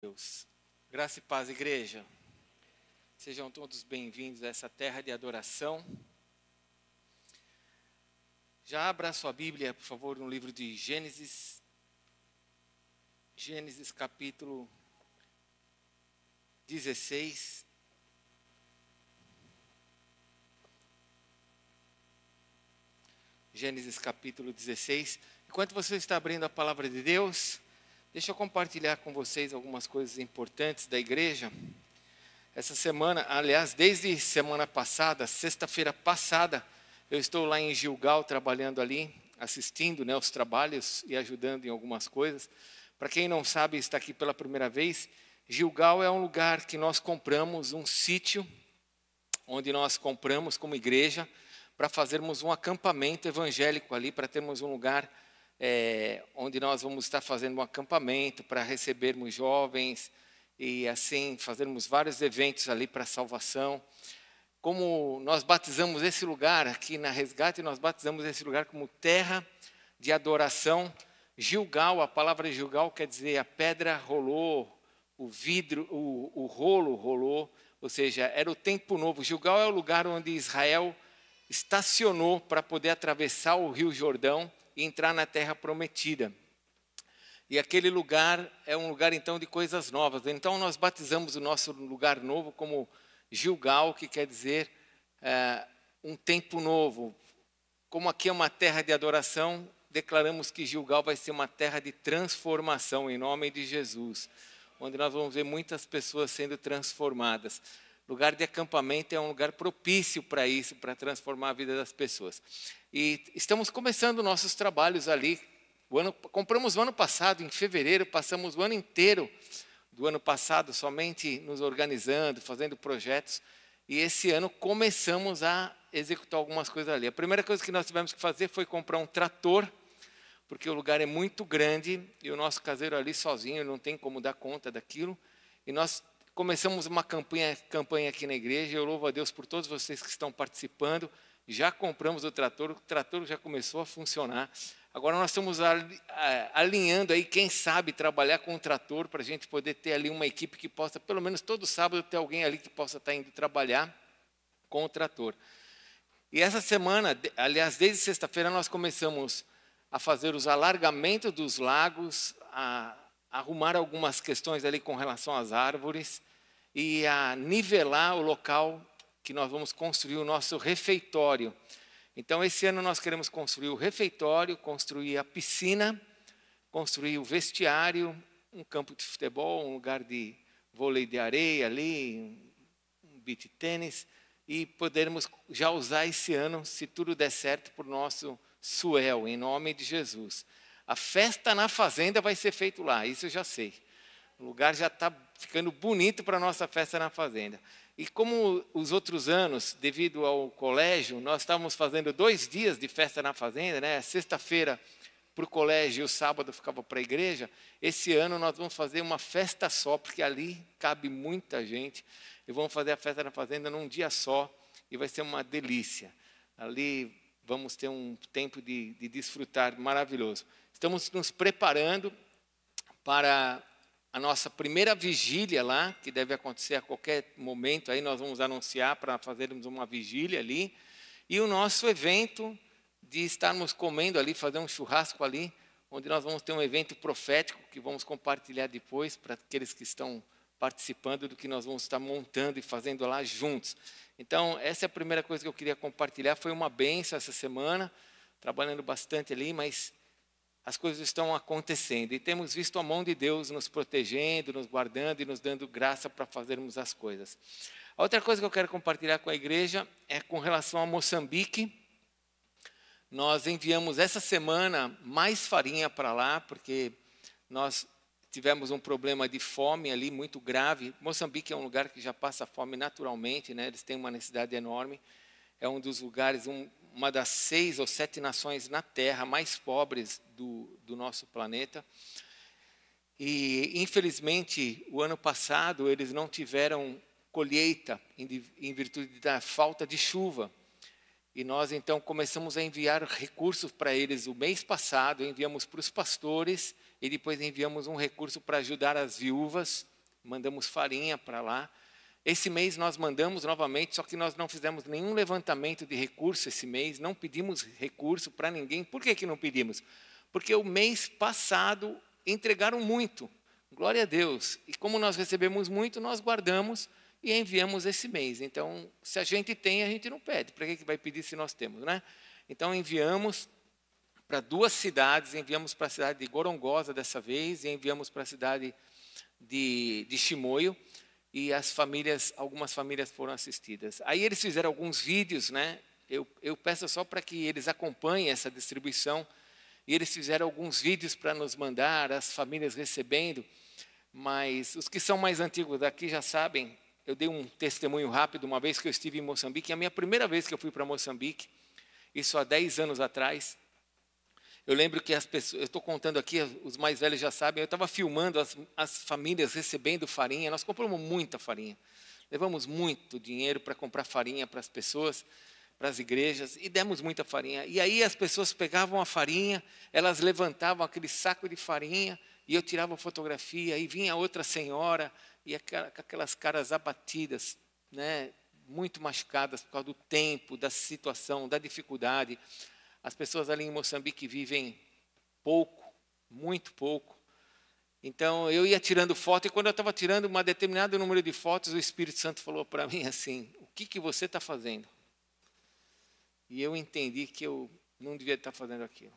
Deus. Graça e paz, igreja. Sejam todos bem-vindos a essa terra de adoração. Já abra a sua Bíblia, por favor, no livro de Gênesis. Gênesis capítulo 16. Gênesis capítulo 16. Enquanto você está abrindo a palavra de Deus, deixa eu compartilhar com vocês algumas coisas importantes da igreja. Essa semana, aliás, desde semana passada, sexta-feira passada, eu estou lá em Gilgal trabalhando ali, assistindo, os trabalhos e ajudando em algumas coisas. Para quem não sabe, está aqui pela primeira vez, Gilgal é um lugar que nós compramos, um sítio, onde nós compramos como igreja, para fazermos um acampamento evangélico ali, para termos um lugar onde nós vamos estar fazendo um acampamento, para recebermos jovens e assim fazermos vários eventos ali para salvação. Como nós batizamos esse lugar aqui na Resgate, nós batizamos esse lugar como terra de adoração. Gilgal, a palavra Gilgal quer dizer a pedra rolou, o vidro, o rolo rolou, ou seja, era o tempo novo. Gilgal é o lugar onde Israel estacionou para poder atravessar o Rio Jordão e entrar na terra prometida. E aquele lugar é um lugar então de coisas novas. Então nós batizamos o nosso lugar novo como Gilgal, que quer dizer um tempo novo. Como aqui é uma terra de adoração, declaramos que Gilgal vai ser uma terra de transformação em nome de Jesus, onde nós vamos ver muitas pessoas sendo transformadas. Lugar de acampamento é um lugar propício para isso, para transformar a vida das pessoas. E estamos começando nossos trabalhos ali. Compramos o ano passado, em fevereiro, passamos o ano inteiro do ano passado somente nos organizando, fazendo projetos. E esse ano começamos a executar algumas coisas ali. A primeira coisa que nós tivemos que fazer foi comprar um trator, porque o lugar é muito grande e o nosso caseiro ali sozinho não tem como dar conta daquilo. E nós começamos uma campanha aqui na igreja. Eu louvo a Deus por todos vocês que estão participando. Já compramos o trator já começou a funcionar. Agora nós estamos alinhando aí, quem sabe, trabalhar com o trator para a gente poder ter ali uma equipe que possa, pelo menos todo sábado, ter alguém ali que possa estar indo trabalhar com o trator. E essa semana, aliás, desde sexta-feira, nós começamos a fazer os alargamentos dos lagos, a arrumar algumas questões ali com relação às árvores e a nivelar o local que nós vamos construir o nosso refeitório. Então, esse ano nós queremos construir o refeitório, construir a piscina, construir o vestiário, um campo de futebol, um lugar de vôlei de areia ali, um beach tênis, e podermos já usar esse ano, se tudo der certo, para o nosso Suel, em nome de Jesus. A festa na fazenda vai ser feita lá, isso eu já sei. O lugar já está ficando bonito para a nossa festa na fazenda. E como os outros anos, devido ao colégio, nós estávamos fazendo 2 dias de festa na fazenda, Sexta-feira para o colégio e o sábado ficava para a igreja. Esse ano nós vamos fazer uma festa só, porque ali cabe muita gente. E vamos fazer a festa na fazenda num dia só e vai ser uma delícia. Ali vamos ter um tempo de desfrutar maravilhoso. Estamos nos preparando para a nossa primeira vigília lá, que deve acontecer a qualquer momento, aí nós vamos anunciar para fazermos uma vigília ali, e o nosso evento de estarmos comendo ali, fazer um churrasco ali, onde nós vamos ter um evento profético, que vamos compartilhar depois para aqueles que estão participando do que nós vamos estar montando e fazendo lá juntos. Então, essa é a primeira coisa que eu queria compartilhar, foi uma bênção essa semana, trabalhando bastante ali, mas as coisas estão acontecendo e temos visto a mão de Deus nos protegendo, nos guardando e nos dando graça para fazermos as coisas. A outra coisa que eu quero compartilhar com a igreja é com relação a Moçambique. Nós enviamos essa semana mais farinha para lá, porque nós tivemos um problema de fome ali muito grave. Moçambique é um lugar que já passa fome naturalmente, eles têm uma necessidade enorme. É um dos lugares, uma das 6 ou 7 nações na Terra mais pobres do nosso planeta. E, infelizmente, o ano passado, eles não tiveram colheita em virtude da falta de chuva. E nós, então, começamos a enviar recursos para eles. O mês passado, enviamos para os pastores e depois enviamos um recurso para ajudar as viúvas mandamos farinha para lá. Esse mês nós mandamos novamente, só que nós não fizemos nenhum levantamento de recurso esse mês, não pedimos recurso para ninguém. Por que não pedimos? Porque o mês passado entregaram muito, glória a Deus. E como nós recebemos muito, nós guardamos e enviamos esse mês. Então, se a gente tem, a gente não pede. Para que vai pedir se nós temos, né? Então, enviamos para 2 cidades, enviamos para a cidade de Gorongosa dessa vez, e enviamos para a cidade de Chimoio. E algumas famílias foram assistidas. Aí eles fizeram alguns vídeos, né? Eu peço só para que eles acompanhem essa distribuição. E eles fizeram alguns vídeos para nos mandar, as famílias recebendo. Mas os que são mais antigos daqui já sabem. Eu dei um testemunho rápido uma vez que eu estive em Moçambique. A minha primeira vez que eu fui para Moçambique, isso há 10 anos atrás. Eu lembro que as pessoas, eu estou contando aqui, os mais velhos já sabem, eu estava filmando as famílias recebendo farinha. Nós compramos muita farinha. Levamos muito dinheiro para comprar farinha para as pessoas, para as igrejas, e demos muita farinha. E aí as pessoas pegavam a farinha, elas levantavam aquele saco de farinha, e eu tirava fotografia, e vinha outra senhora, e com aquelas caras abatidas, né, muito machucadas por causa do tempo, da situação, da dificuldade. As pessoas ali em Moçambique vivem pouco, muito pouco. Então, eu ia tirando foto, e quando eu estava tirando um determinado número de fotos, o Espírito Santo falou para mim assim, o que você está fazendo? E eu entendi que eu não devia estar fazendo aquilo.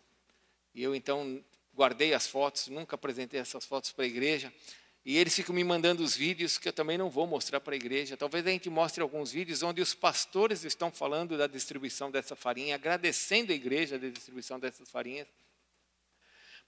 E eu, então, guardei as fotos, nunca apresentei essas fotos para a igreja. E eles ficam me mandando os vídeos que eu também não vou mostrar para a igreja. Talvez a gente mostre alguns vídeos onde os pastores estão falando da distribuição dessa farinha, agradecendo a igreja da distribuição dessas farinhas.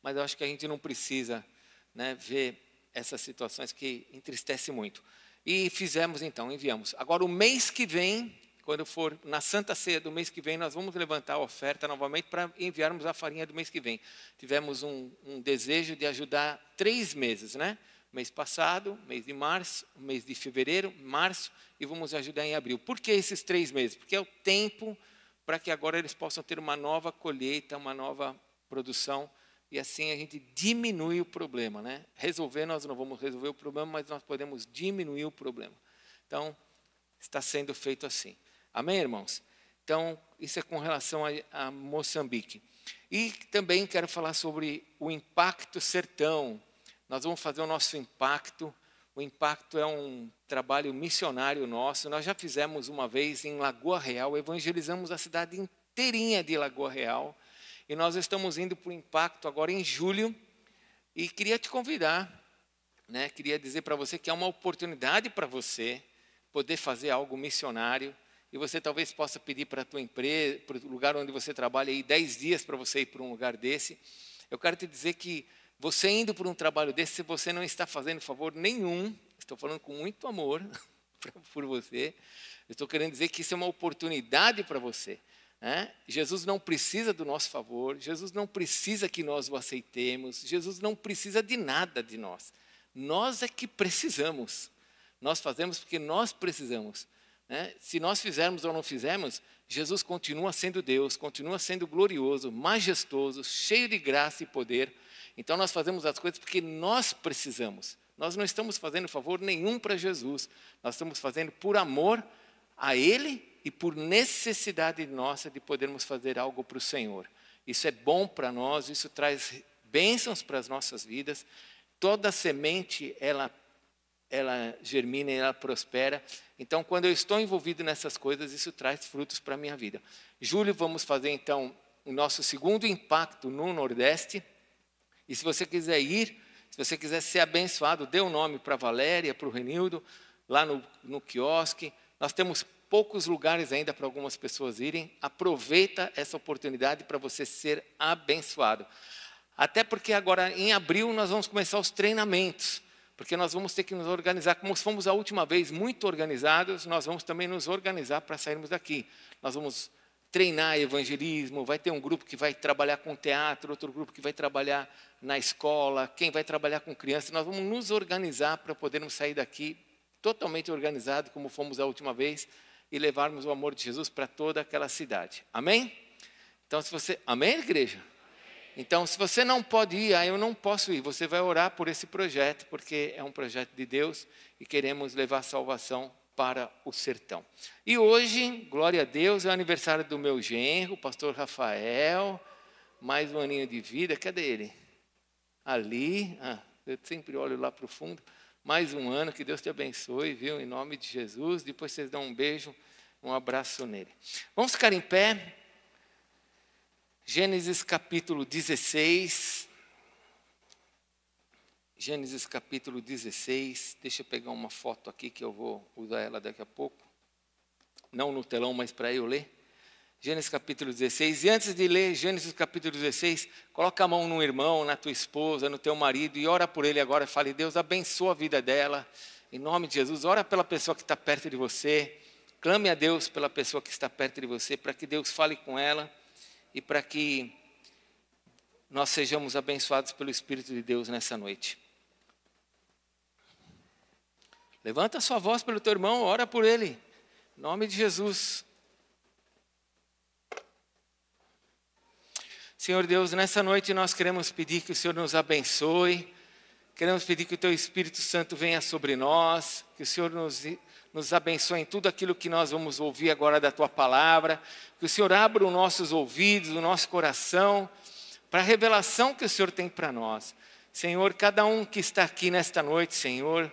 Mas eu acho que a gente não precisa, né, ver essas situações que entristecem muito. E fizemos então, enviamos. Agora, o mês que vem, quando for na Santa Ceia do mês que vem, nós vamos levantar a oferta novamente para enviarmos a farinha do mês que vem. Tivemos um desejo de ajudar 3 meses, né? Mês passado, mês de março, mês de fevereiro, março, e vamos ajudar em abril. Por que esses 3 meses? Porque é o tempo para que agora eles possam ter uma nova colheita, uma nova produção, e assim a gente diminui o problema, né? Resolver, nós não vamos resolver o problema, mas nós podemos diminuir o problema. Então, está sendo feito assim. Amém, irmãos? Então, isso é com relação a Moçambique. E também quero falar sobre o Impacto Sertão. Nós vamos fazer o nosso impacto. O impacto é um trabalho missionário nosso. Nós já fizemos uma vez em Lagoa Real, evangelizamos a cidade inteirinha de Lagoa Real. E nós estamos indo para o impacto agora em julho. E queria te convidar, né? Queria dizer para você que é uma oportunidade para você poder fazer algo missionário. E você talvez possa pedir para a tua empresa, para o lugar onde você trabalha, aí 10 dias para você ir para um lugar desse. Eu quero te dizer que você indo para um trabalho desse, você não está fazendo favor nenhum, estou falando com muito amor por você, eu estou querendo dizer que isso é uma oportunidade para você. Né? Jesus não precisa do nosso favor, Jesus não precisa que nós o aceitemos, Jesus não precisa de nada de nós. Nós é que precisamos, nós fazemos porque nós precisamos. Né? Se nós fizermos ou não fizermos, Jesus continua sendo Deus, continua sendo glorioso, majestoso, cheio de graça e poder. Então nós fazemos as coisas porque nós precisamos. Nós não estamos fazendo favor nenhum para Jesus. Nós estamos fazendo por amor a Ele e por necessidade nossa de podermos fazer algo para o Senhor. Isso é bom para nós, isso traz bênçãos para as nossas vidas. Toda semente, ela germina e ela prospera. Então, quando eu estou envolvido nessas coisas, isso traz frutos para a minha vida. Julho, vamos fazer então o nosso segundo impacto no Nordeste. E se você quiser ir, se você quiser ser abençoado, dê um nome para a Valéria, para o Renildo, lá no quiosque. Nós temos poucos lugares ainda para algumas pessoas irem. Aproveita essa oportunidade para você ser abençoado. Até porque agora, em abril, nós vamos começar os treinamentos. Porque nós vamos ter que nos organizar. Como fomos a última vez muito organizados, nós vamos também nos organizar para sairmos daqui. Nós vamos treinar evangelismo, vai ter um grupo que vai trabalhar com teatro, outro grupo que vai trabalhar na escola, quem vai trabalhar com crianças. Nós vamos nos organizar para podermos sair daqui totalmente organizados, como fomos a última vez, e levarmos o amor de Jesus para toda aquela cidade. Amém? Então, se você... Amém, igreja? Então, se você não pode ir, eu não posso ir. Você vai orar por esse projeto, porque é um projeto de Deus e queremos levar salvação para o sertão. E hoje, glória a Deus, é o aniversário do meu genro, o pastor Rafael, mais um aninho de vida. Cadê ele? Ali, eu sempre olho lá para o fundo. Mais um ano, que Deus te abençoe, viu? Em nome de Jesus. Depois vocês dão um beijo, um abraço nele. Vamos ficar em pé. Gênesis capítulo 16. Gênesis capítulo 16. Deixa eu pegar uma foto aqui que eu vou usar ela daqui a pouco. Não no telão, mas para eu ler. Gênesis capítulo 16. E antes de ler Gênesis capítulo 16, coloca a mão no irmão, na tua esposa, no teu marido e ora por ele agora. Fale, Deus, abençoa a vida dela. Em nome de Jesus, ora pela pessoa que está perto de você. Clame a Deus pela pessoa que está perto de você, para que Deus fale com ela. E para que nós sejamos abençoados pelo Espírito de Deus nessa noite. Levanta a sua voz pelo teu irmão, ora por ele. Em nome de Jesus. Senhor Deus, nessa noite nós queremos pedir que o Senhor nos abençoe. Queremos pedir que o teu Espírito Santo venha sobre nós. Que o Senhor nos abençoe em tudo aquilo que nós vamos ouvir agora da tua palavra. Que o Senhor abra os nossos ouvidos, o nosso coração, para a revelação que o Senhor tem para nós. Senhor, cada um que está aqui nesta noite, Senhor,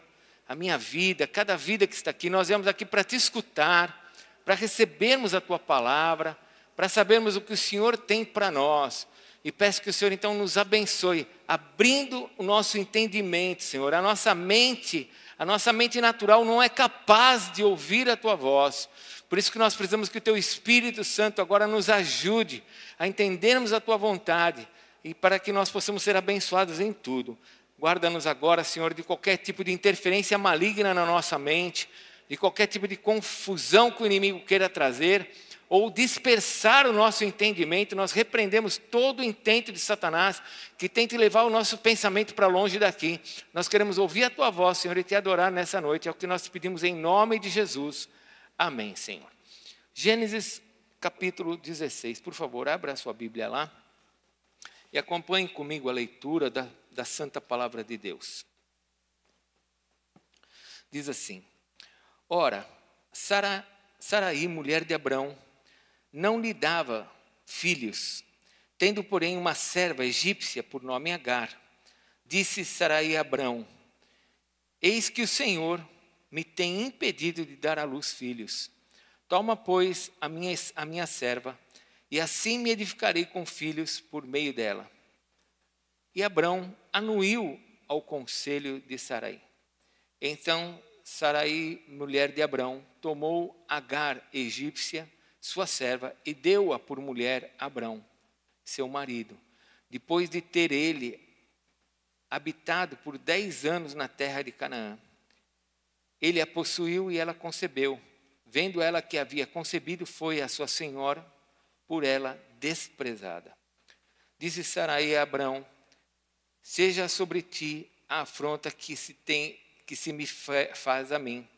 a minha vida, cada vida que está aqui, nós viemos aqui para te escutar, para recebermos a tua palavra, para sabermos o que o Senhor tem para nós. E peço que o Senhor então nos abençoe, abrindo o nosso entendimento, Senhor. A nossa mente natural não é capaz de ouvir a tua voz. Por isso que nós precisamos que o teu Espírito Santo agora nos ajude a entendermos a tua vontade e para que nós possamos ser abençoados em tudo. Guarda-nos agora, Senhor, de qualquer tipo de interferência maligna na nossa mente, de qualquer tipo de confusão que o inimigo queira trazer, ou dispersar o nosso entendimento. Nós repreendemos todo o intento de Satanás que tente levar o nosso pensamento para longe daqui. Nós queremos ouvir a tua voz, Senhor, e te adorar nessa noite. É o que nós te pedimos em nome de Jesus. Amém, Senhor. Gênesis capítulo 16. Por favor, abra a sua Bíblia lá e acompanhe comigo a leitura da Santa Palavra de Deus. Diz assim: Ora, Saraí, mulher de Abrão, não lhe dava filhos, tendo, porém, uma serva egípcia por nome Agar. Disse Saraí a Abrão: Eis que o Senhor me tem impedido de dar à luz filhos. Toma, pois, a minha serva, e assim me edificarei com filhos por meio dela. E Abrão anuiu ao conselho de Saraí. Então Saraí, mulher de Abrão, tomou Agar, egípcia, sua serva, e deu-a por mulher a Abrão, seu marido, depois de ter ele habitado por 10 anos na terra de Canaã. Ele a possuiu e ela concebeu. Vendo ela que havia concebido, foi a sua senhora, por ela desprezada. Disse Saraí a Abrão: Seja sobre ti a afronta que se me faz a mim.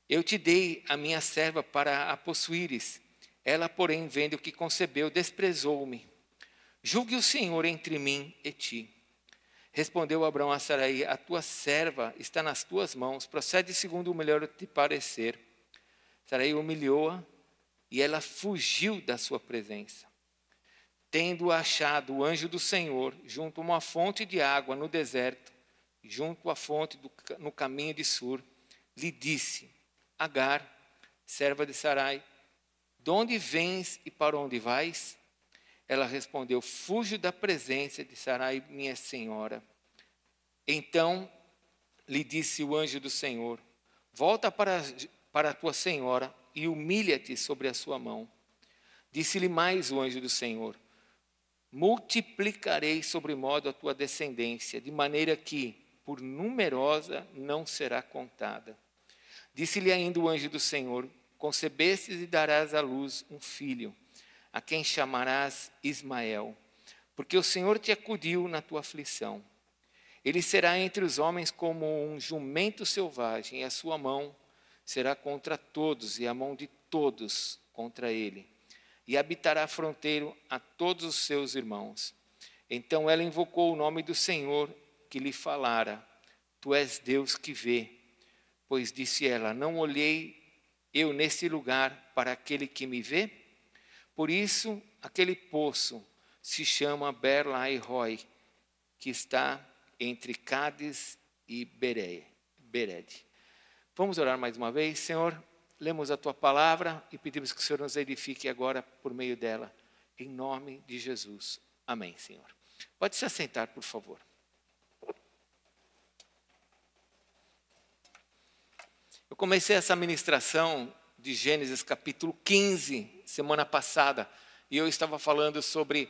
Eu te dei a minha serva para a possuíres. Ela, porém, vendo que concebeu, desprezou-me. Julgue o Senhor entre mim e ti. Respondeu Abrão a Saraí: A tua serva está nas tuas mãos. Procede segundo o melhor te parecer. Saraí humilhou-a e ela fugiu da sua presença. Tendo achado o anjo do Senhor junto a uma fonte de água no deserto, junto à fonte no caminho de Sur, lhe disse: Agar, serva de Sarai, de onde vens e para onde vais? Ela respondeu: Fujo da presença de Sarai, minha senhora. Então lhe disse o anjo do Senhor: Volta para a tua senhora e humilha-te sobre a sua mão. Disse-lhe mais o anjo do Senhor: Multiplicarei sobremodo a tua descendência, de maneira que, por numerosa, não será contada. Disse-lhe ainda o anjo do Senhor: Concebestes e darás à luz um filho, a quem chamarás Ismael, porque o Senhor te acudiu na tua aflição. Ele será entre os homens como um jumento selvagem, e a sua mão será contra todos, e a mão de todos contra ele. E habitará fronteiro a todos os seus irmãos. Então ela invocou o nome do Senhor que lhe falara: Tu és Deus que vê. Pois disse ela: Não olhei eu nesse lugar para aquele que me vê? Por isso, aquele poço se chama Beer-lahai-roi, que está entre Cádiz e Bered. Vamos orar mais uma vez. Senhor, lemos a Tua palavra e pedimos que o Senhor nos edifique agora por meio dela. Em nome de Jesus. Amém, Senhor. Pode se assentar, por favor. Eu comecei essa ministração de Gênesis capítulo 15, semana passada, e eu estava falando sobre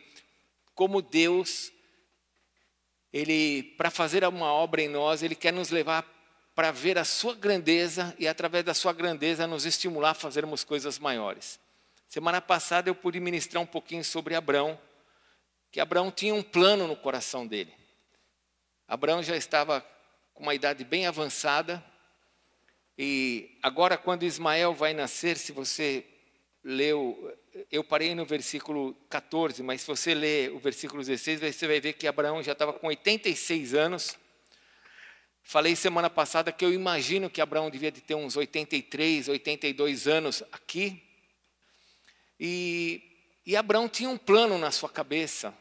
como Deus, para fazer uma obra em nós, Ele quer nos levar para ver a sua grandeza e através da sua grandeza nos estimular a fazermos coisas maiores. Semana passada eu pude ministrar um pouquinho sobre Abrão, que Abrão tinha um plano no coração dele. Abrão já estava com uma idade bem avançada, e agora quando Ismael vai nascer, se você leu, eu parei no versículo 14, mas se você ler o versículo 16, você vai ver que Abraão já estava com 86 anos. Falei semana passada que eu imagino que Abraão devia de ter uns 83, 82 anos aqui. E Abraão tinha um plano na sua cabeça.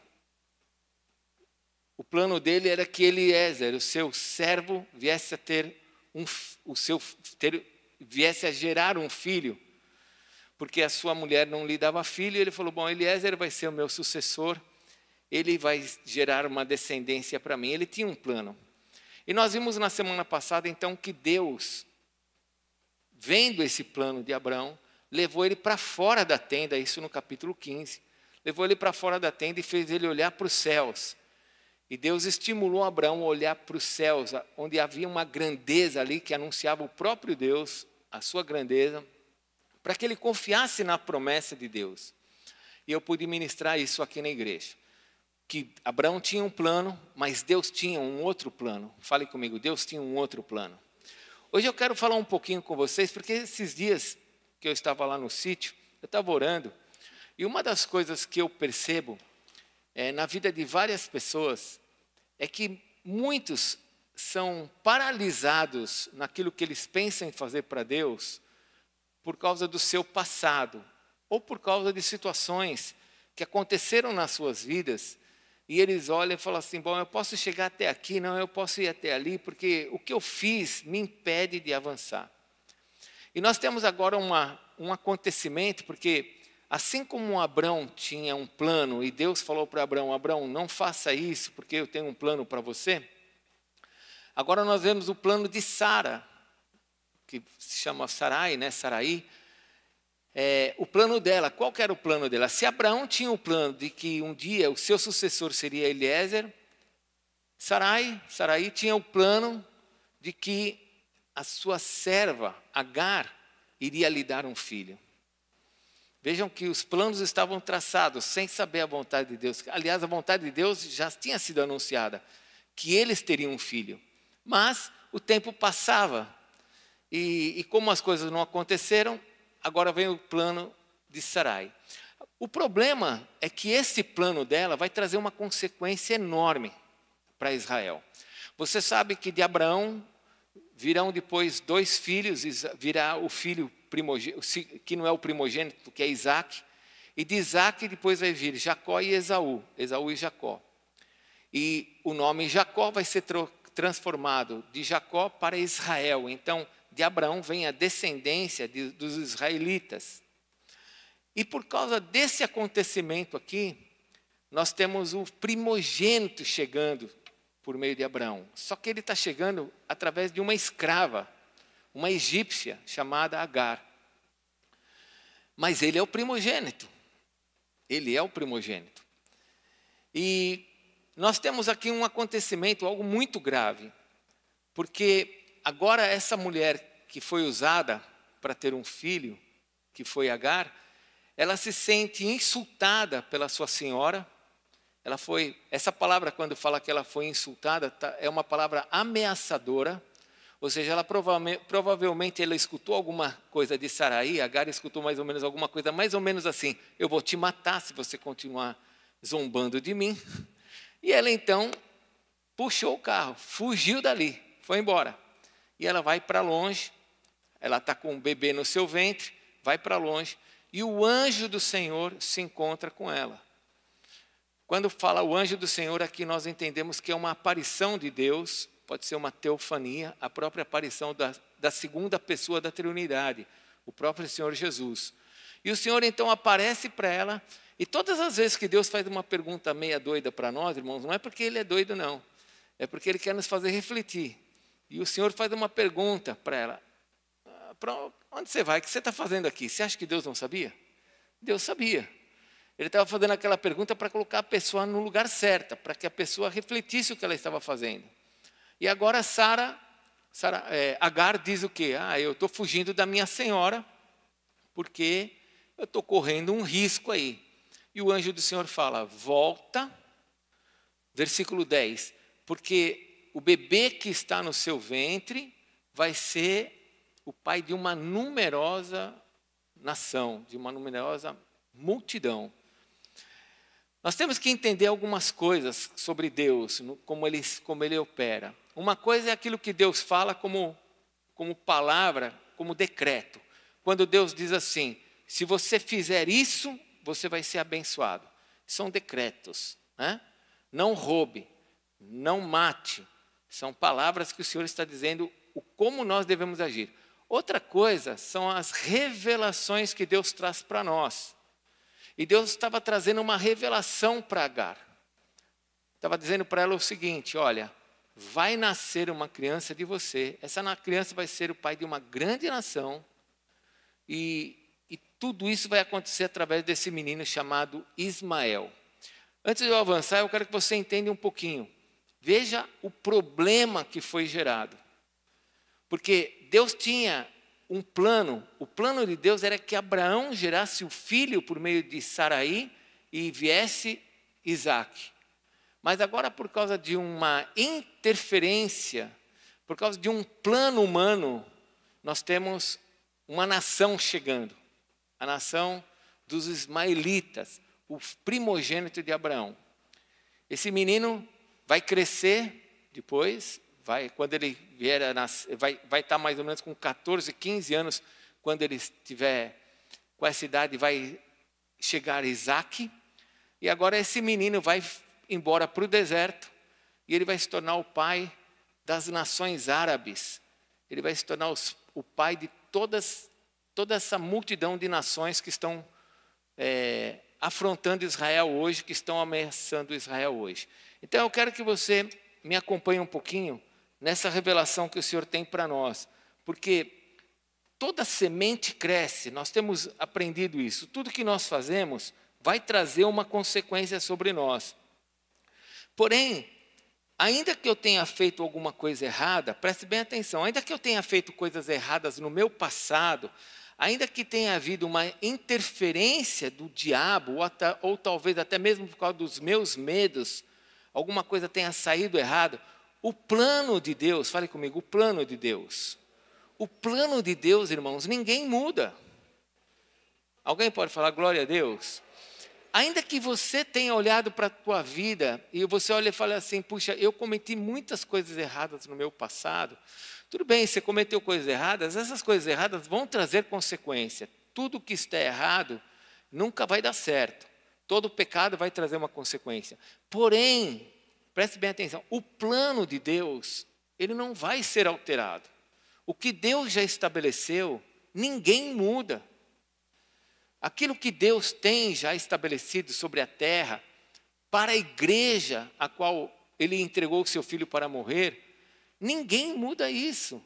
O plano dele era que Eliezer, o seu servo, viesse a gerar um filho, porque a sua mulher não lhe dava filho. Ele falou: bom, Eliezer vai ser o meu sucessor, ele vai gerar uma descendência para mim. Ele tinha um plano. E nós vimos na semana passada, então, que Deus, vendo esse plano de Abraão, levou ele para fora da tenda, isso no capítulo 15. Levou ele para fora da tenda e fez ele olhar para os céus. E Deus estimulou Abraão a olhar para os céus, onde havia uma grandeza ali que anunciava o próprio Deus, a sua grandeza, para que ele confiasse na promessa de Deus. E eu pude ministrar isso aqui na igreja. Que Abraão tinha um plano, mas Deus tinha um outro plano. Fale comigo, Deus tinha um outro plano. Hoje eu quero falar um pouquinho com vocês, porque esses dias que eu estava lá no sítio, eu estava orando, e uma das coisas que eu percebo na vida de várias pessoas é que muitos são paralisados naquilo que eles pensam em fazer para Deus por causa do seu passado, ou por causa de situações que aconteceram nas suas vidas. E eles olham e falam assim: bom, eu posso chegar até aqui, não, eu posso ir até ali, porque o que eu fiz me impede de avançar. E nós temos agora um acontecimento, porque assim como Abrão tinha um plano, e Deus falou para Abrão: Abrão, não faça isso, porque eu tenho um plano para você. Agora nós vemos o plano de Sara, que se chama Sarai, né? Sarai. O plano dela, qual que era o plano dela? Se Abraão tinha o plano de que um dia o seu sucessor seria Eliezer, Sarai tinha o plano de que a sua serva, Agar, iria lhe dar um filho. Vejam que os planos estavam traçados sem saber a vontade de Deus. Aliás, a vontade de Deus já tinha sido anunciada, que eles teriam um filho. Mas o tempo passava e como as coisas não aconteceram, agora vem o plano de Sarai. O problema é que esse plano dela vai trazer uma consequência enorme para Israel. Você sabe que de Abraão virão depois 2 filhos, virá o filho primogênito, que não é o primogênito, que é Isaac, e de Isaac depois vai vir Jacó e Esaú e Jacó. E o nome Jacó vai ser transformado de Jacó para Israel. Então, de Abraão vem a descendência dos israelitas. E por causa desse acontecimento aqui, nós temos o primogênito chegando por meio de Abraão. Só que ele está chegando através de uma escrava, uma egípcia chamada Agar. Mas ele é o primogênito. Ele é o primogênito. E nós temos aqui um acontecimento, algo muito grave, porque agora essa mulher que foi usada para ter um filho, que foi Agar, ela se sente insultada pela sua senhora. Essa palavra, quando fala que ela foi insultada, é uma palavra ameaçadora, ou seja, ela provavelmente ela escutou alguma coisa de Sarai. Agar escutou mais ou menos alguma coisa, mais ou menos assim: eu vou te matar se você continuar zombando de mim. E ela então puxou o carro, fugiu dali, foi embora. E ela vai para longe, ela está com o bebê no seu ventre, vai para longe, e o anjo do Senhor se encontra com ela. Quando fala o anjo do Senhor, aqui nós entendemos que é uma aparição de Deus, pode ser uma teofania, a própria aparição da segunda pessoa da Trindade, o próprio Senhor Jesus. E o Senhor então aparece para ela, e todas as vezes que Deus faz uma pergunta meia doida para nós, irmãos, não é porque Ele é doido, não. É porque Ele quer nos fazer refletir. E o Senhor faz uma pergunta para ela. Para onde você vai? O que você está fazendo aqui? Você acha que Deus não sabia? Deus sabia. Ele estava fazendo aquela pergunta para colocar a pessoa no lugar certo, para que a pessoa refletisse o que ela estava fazendo. E agora Agar diz o quê? Eu estou fugindo da minha senhora, porque eu estou correndo um risco aí. E o anjo do Senhor fala, volta, versículo 10, porque o bebê que está no seu ventre vai ser o pai de uma numerosa nação, de uma numerosa multidão. Nós temos que entender algumas coisas sobre Deus, como ele opera. Uma coisa é aquilo que Deus fala como palavra, como decreto. Quando Deus diz assim, se você fizer isso, você vai ser abençoado. São decretos, né? Não roube, não mate. São palavras que o Senhor está dizendo como nós devemos agir. Outra coisa são as revelações que Deus traz para nós. E Deus estava trazendo uma revelação para Agar. Estava dizendo para ela o seguinte, olha, vai nascer uma criança de você. Essa criança vai ser o pai de uma grande nação. E tudo isso vai acontecer através desse menino chamado Ismael. Antes de eu avançar, eu quero que você entenda um pouquinho. Veja o problema que foi gerado. Porque Deus tinha um plano. O plano de Deus era que Abraão gerasse o filho por meio de Saraí e viesse Isaac. Mas agora, por causa de uma interferência, por causa de um plano humano, nós temos uma nação chegando. A nação dos ismaelitas, o primogênito de Abraão. Esse menino vai crescer depois, quando ele vier a nascer, vai estar mais ou menos com 14, 15 anos, quando ele estiver com essa idade, vai chegar Isaac, e agora esse menino vai embora para o deserto, e ele vai se tornar o pai das nações árabes, ele vai se tornar o pai de toda essa multidão de nações que estão afrontando Israel hoje, que estão ameaçando Israel hoje. Então eu quero que você me acompanhe um pouquinho nessa revelação que o Senhor tem para nós, porque toda semente cresce, nós temos aprendido isso, tudo que nós fazemos vai trazer uma consequência sobre nós. Porém, ainda que eu tenha feito alguma coisa errada, preste bem atenção, ainda que eu tenha feito coisas erradas no meu passado, ainda que tenha havido uma interferência do diabo, ou talvez até mesmo por causa dos meus medos, alguma coisa tenha saído errado, o plano de Deus, fale comigo, o plano de Deus. O plano de Deus, irmãos, ninguém muda. Alguém pode falar glória a Deus? Ainda que você tenha olhado para a tua vida e você olha e fala assim, puxa, eu cometi muitas coisas erradas no meu passado. Tudo bem, você cometeu coisas erradas, essas coisas erradas vão trazer consequência. Tudo que está errado nunca vai dar certo. Todo pecado vai trazer uma consequência. Porém, preste bem atenção, o plano de Deus, ele não vai ser alterado. O que Deus já estabeleceu, ninguém muda. Aquilo que Deus tem já estabelecido sobre a terra, para a igreja a qual Ele entregou o seu Filho para morrer, ninguém muda isso.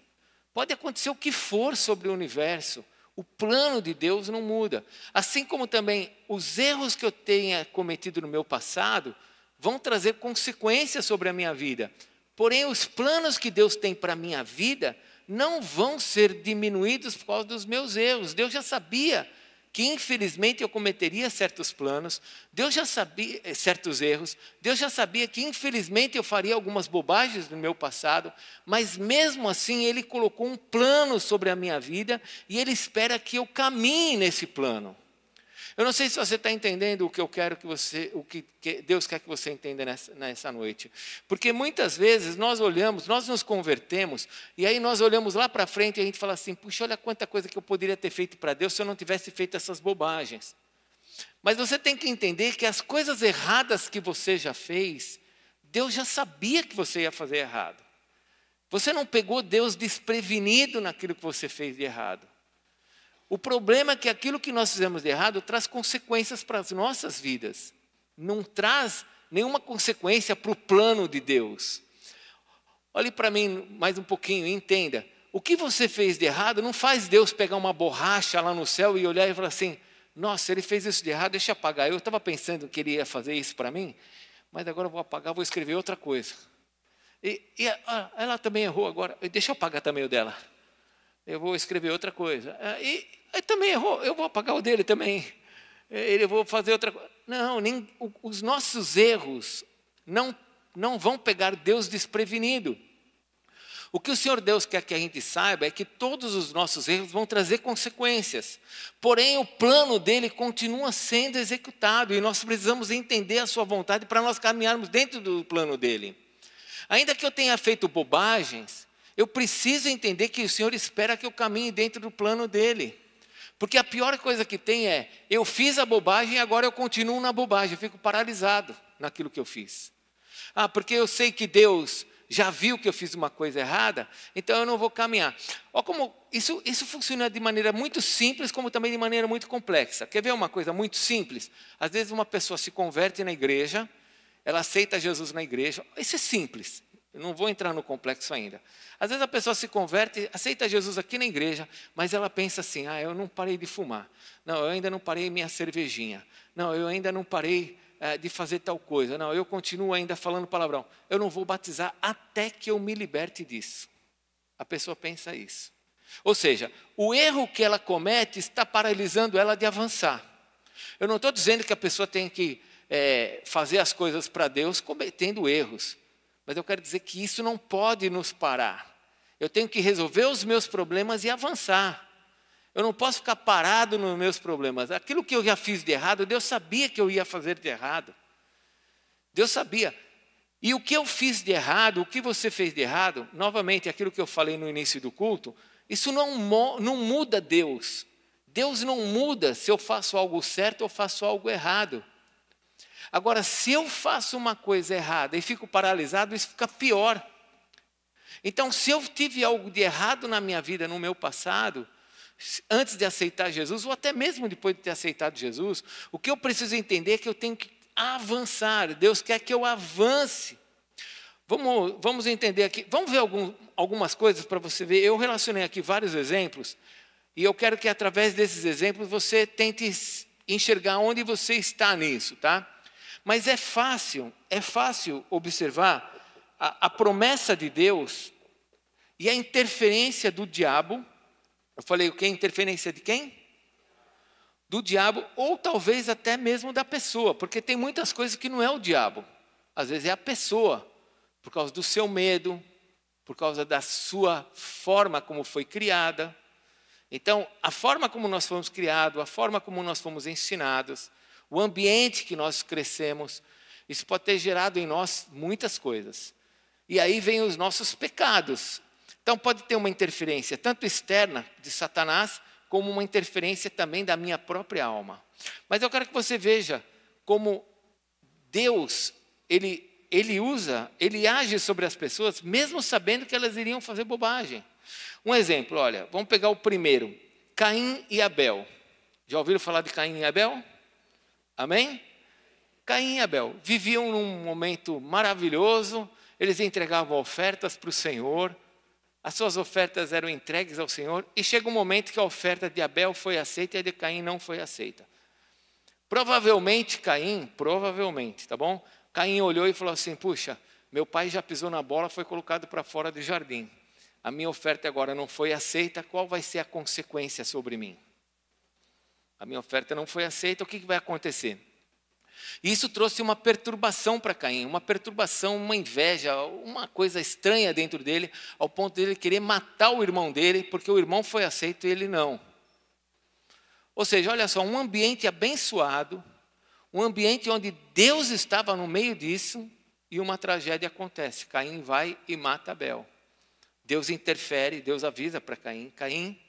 Pode acontecer o que for sobre o universo, o plano de Deus não muda. Assim como também os erros que eu tenha cometido no meu passado, vão trazer consequências sobre a minha vida. Porém, os planos que Deus tem para a minha vida não vão ser diminuídos por causa dos meus erros. Deus já sabia que infelizmente eu cometeria certos planos, Deus já sabia certos erros, Deus já sabia que infelizmente eu faria algumas bobagens no meu passado, mas mesmo assim Ele colocou um plano sobre a minha vida e Ele espera que eu caminhe nesse plano. Eu não sei se você está entendendo o que eu quero que você, o que Deus quer que você entenda nessa noite. Porque muitas vezes nós olhamos, nós nos convertemos, e aí nós olhamos lá para frente e a gente fala assim, puxa, olha quanta coisa que eu poderia ter feito para Deus se eu não tivesse feito essas bobagens. Mas você tem que entender que as coisas erradas que você já fez, Deus já sabia que você ia fazer errado. Você não pegou Deus desprevenido naquilo que você fez de errado. O problema é que aquilo que nós fizemos de errado traz consequências para as nossas vidas. Não traz nenhuma consequência para o plano de Deus. Olhe para mim mais um pouquinho e entenda. O que você fez de errado não faz Deus pegar uma borracha lá no céu e olhar e falar assim, nossa, ele fez isso de errado, deixa eu apagar. Eu estava pensando que ele ia fazer isso para mim, mas agora eu vou apagar, vou escrever outra coisa. Ela também errou agora, deixa eu apagar também o dela. Eu vou escrever outra coisa. E também errou, eu vou apagar o dele também. Eu vou fazer outra coisa. Não, os nossos erros não vão pegar Deus desprevenido. O que o Senhor Deus quer que a gente saiba é que todos os nossos erros vão trazer consequências. Porém, o plano dele continua sendo executado e nós precisamos entender a sua vontade para nós caminharmos dentro do plano dele. Ainda que eu tenha feito bobagens, eu preciso entender que o Senhor espera que eu caminhe dentro do plano dele. Porque a pior coisa que tem é, eu fiz a bobagem e agora eu continuo na bobagem, eu fico paralisado naquilo que eu fiz. Porque eu sei que Deus já viu que eu fiz uma coisa errada, então eu não vou caminhar. Olha como isso funciona de maneira muito simples, como também de maneira muito complexa. Quer ver uma coisa muito simples? Às vezes uma pessoa se converte na igreja, ela aceita Jesus na igreja, isso é simples. Eu não vou entrar no complexo ainda. Às vezes a pessoa se converte, aceita Jesus aqui na igreja, mas ela pensa assim, eu não parei de fumar. Não, eu ainda não parei minha cervejinha. Não, eu ainda não parei de fazer tal coisa. Não, eu continuo ainda falando palavrão. Eu não vou batizar até que eu me liberte disso. A pessoa pensa isso. Ou seja, o erro que ela comete está paralisando ela de avançar. Eu não estou dizendo que a pessoa tem que fazer as coisas para Deus cometendo erros. Mas eu quero dizer que isso não pode nos parar. Eu tenho que resolver os meus problemas e avançar. Eu não posso ficar parado nos meus problemas. Aquilo que eu já fiz de errado, Deus sabia que eu ia fazer de errado. Deus sabia. E o que eu fiz de errado, o que você fez de errado, novamente, aquilo que eu falei no início do culto, isso não muda Deus. Deus não muda se eu faço algo certo ou faço algo errado. Agora, se eu faço uma coisa errada e fico paralisado, isso fica pior. Então, se eu tive algo de errado na minha vida, no meu passado, antes de aceitar Jesus, ou até mesmo depois de ter aceitado Jesus, o que eu preciso entender é que eu tenho que avançar. Deus quer que eu avance. Vamos entender aqui, vamos ver algumas coisas para você ver. Eu relacionei aqui vários exemplos, e eu quero que através desses exemplos você tente enxergar onde você está nisso, tá? Mas é fácil observar a promessa de Deus e a interferência do diabo. Eu falei o que? Interferência de quem? Do diabo, ou talvez até mesmo da pessoa, porque tem muitas coisas que não é o diabo. Às vezes é a pessoa, por causa do seu medo, por causa da sua forma como foi criada. Então, a forma como nós fomos criados, a forma como nós fomos ensinados, o ambiente que nós crescemos, isso pode ter gerado em nós muitas coisas. E aí vem os nossos pecados. Então pode ter uma interferência tanto externa de Satanás, como uma interferência também da minha própria alma. Mas eu quero que você veja como Deus, ele age sobre as pessoas, mesmo sabendo que elas iriam fazer bobagem. Um exemplo, olha, vamos pegar o primeiro, Caim e Abel. Já ouviram falar de Caim e Abel? Amém? Caim e Abel viviam num momento maravilhoso, eles entregavam ofertas para o Senhor, as suas ofertas eram entregues ao Senhor, e chega um momento que a oferta de Abel foi aceita e a de Caim não foi aceita. Provavelmente, tá bom? Caim olhou e falou assim, puxa, meu pai já pisou na bola, foi colocado para fora do jardim. A minha oferta agora não foi aceita, qual vai ser a consequência sobre mim? A minha oferta não foi aceita, o que vai acontecer? Isso trouxe uma perturbação para Caim, uma perturbação, uma inveja, uma coisa estranha dentro dele, ao ponto dele querer matar o irmão dele, porque o irmão foi aceito e ele não. Ou seja, olha só, um ambiente abençoado, um ambiente onde Deus estava no meio disso, e uma tragédia acontece. Caim vai e mata Abel. Deus interfere, Deus avisa para Caim: Caim,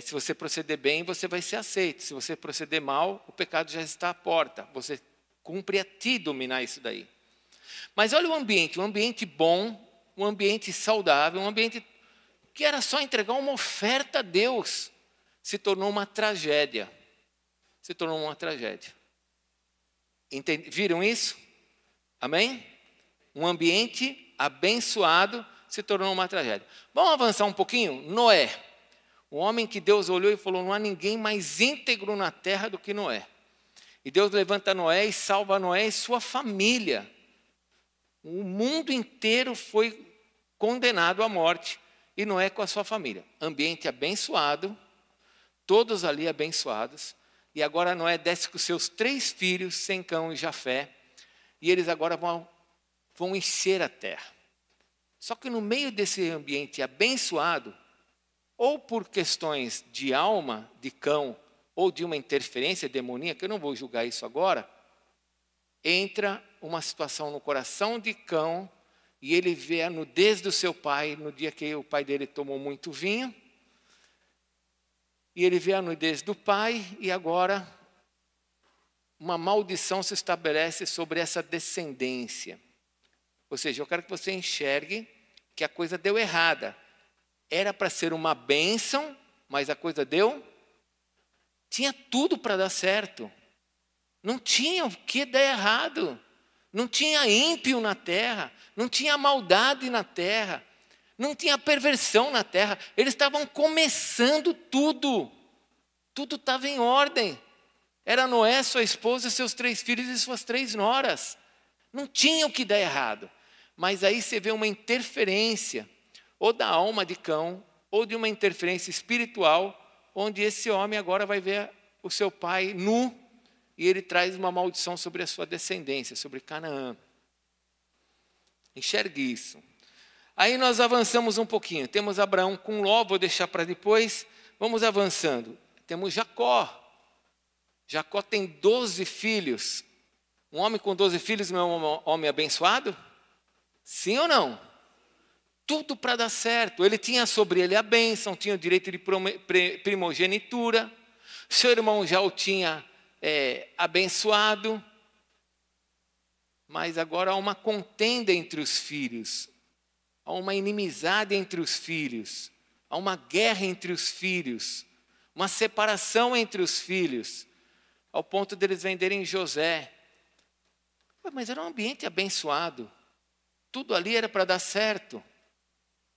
se você proceder bem, você vai ser aceito. Se você proceder mal, o pecado já está à porta. Você cumpre a ti dominar isso daí. Mas olha um ambiente bom, um ambiente saudável, um ambiente que era só entregar uma oferta a Deus, se tornou uma tragédia. Se tornou uma tragédia. Viram isso? Amém? Um ambiente abençoado se tornou uma tragédia. Vamos avançar um pouquinho? Noé. Um homem que Deus olhou e falou: não há ninguém mais íntegro na terra do que Noé. E Deus levanta Noé e salva Noé e sua família. O mundo inteiro foi condenado à morte. E Noé com a sua família. Ambiente abençoado. Todos ali abençoados. E agora Noé desce com seus 3 filhos, Sem, Cão e Jafé. E eles agora vão encher a terra. Só que no meio desse ambiente abençoado, ou por questões de alma de Cão, ou de uma interferência demoníaca, eu não vou julgar isso agora, entra uma situação no coração de Cão, e ele vê a nudez do seu pai, no dia que o pai dele tomou muito vinho, e ele vê a nudez do pai, e agora uma maldição se estabelece sobre essa descendência. Ou seja, eu quero que você enxergue que a coisa deu errada. Era para ser uma bênção, mas a coisa tinha tudo para dar certo. Não tinha o que dar errado. Não tinha ímpio na terra. Não tinha maldade na terra. Não tinha perversão na terra. Eles estavam começando tudo. Tudo estava em ordem. Era Noé, sua esposa, seus 3 filhos e suas 3 noras. Não tinha o que dar errado. Mas aí você vê uma interferência, ou da alma de Cão, ou de uma interferência espiritual, onde esse homem agora vai ver o seu pai nu, e ele traz uma maldição sobre a sua descendência, sobre Canaã. Enxergue isso. Aí nós avançamos um pouquinho. Temos Abraão com Ló, vou deixar para depois. Vamos avançando. Temos Jacó. Jacó tem 12 filhos. Um homem com 12 filhos não é um homem abençoado? Sim ou não? Tudo para dar certo. Ele tinha sobre ele a bênção, tinha o direito de primogenitura. Seu irmão já o tinha abençoado. Mas agora há uma contenda entre os filhos. Há uma inimizade entre os filhos. Há uma guerra entre os filhos. Uma separação entre os filhos. Ao ponto deles venderem José. Mas era um ambiente abençoado. Tudo ali era para dar certo.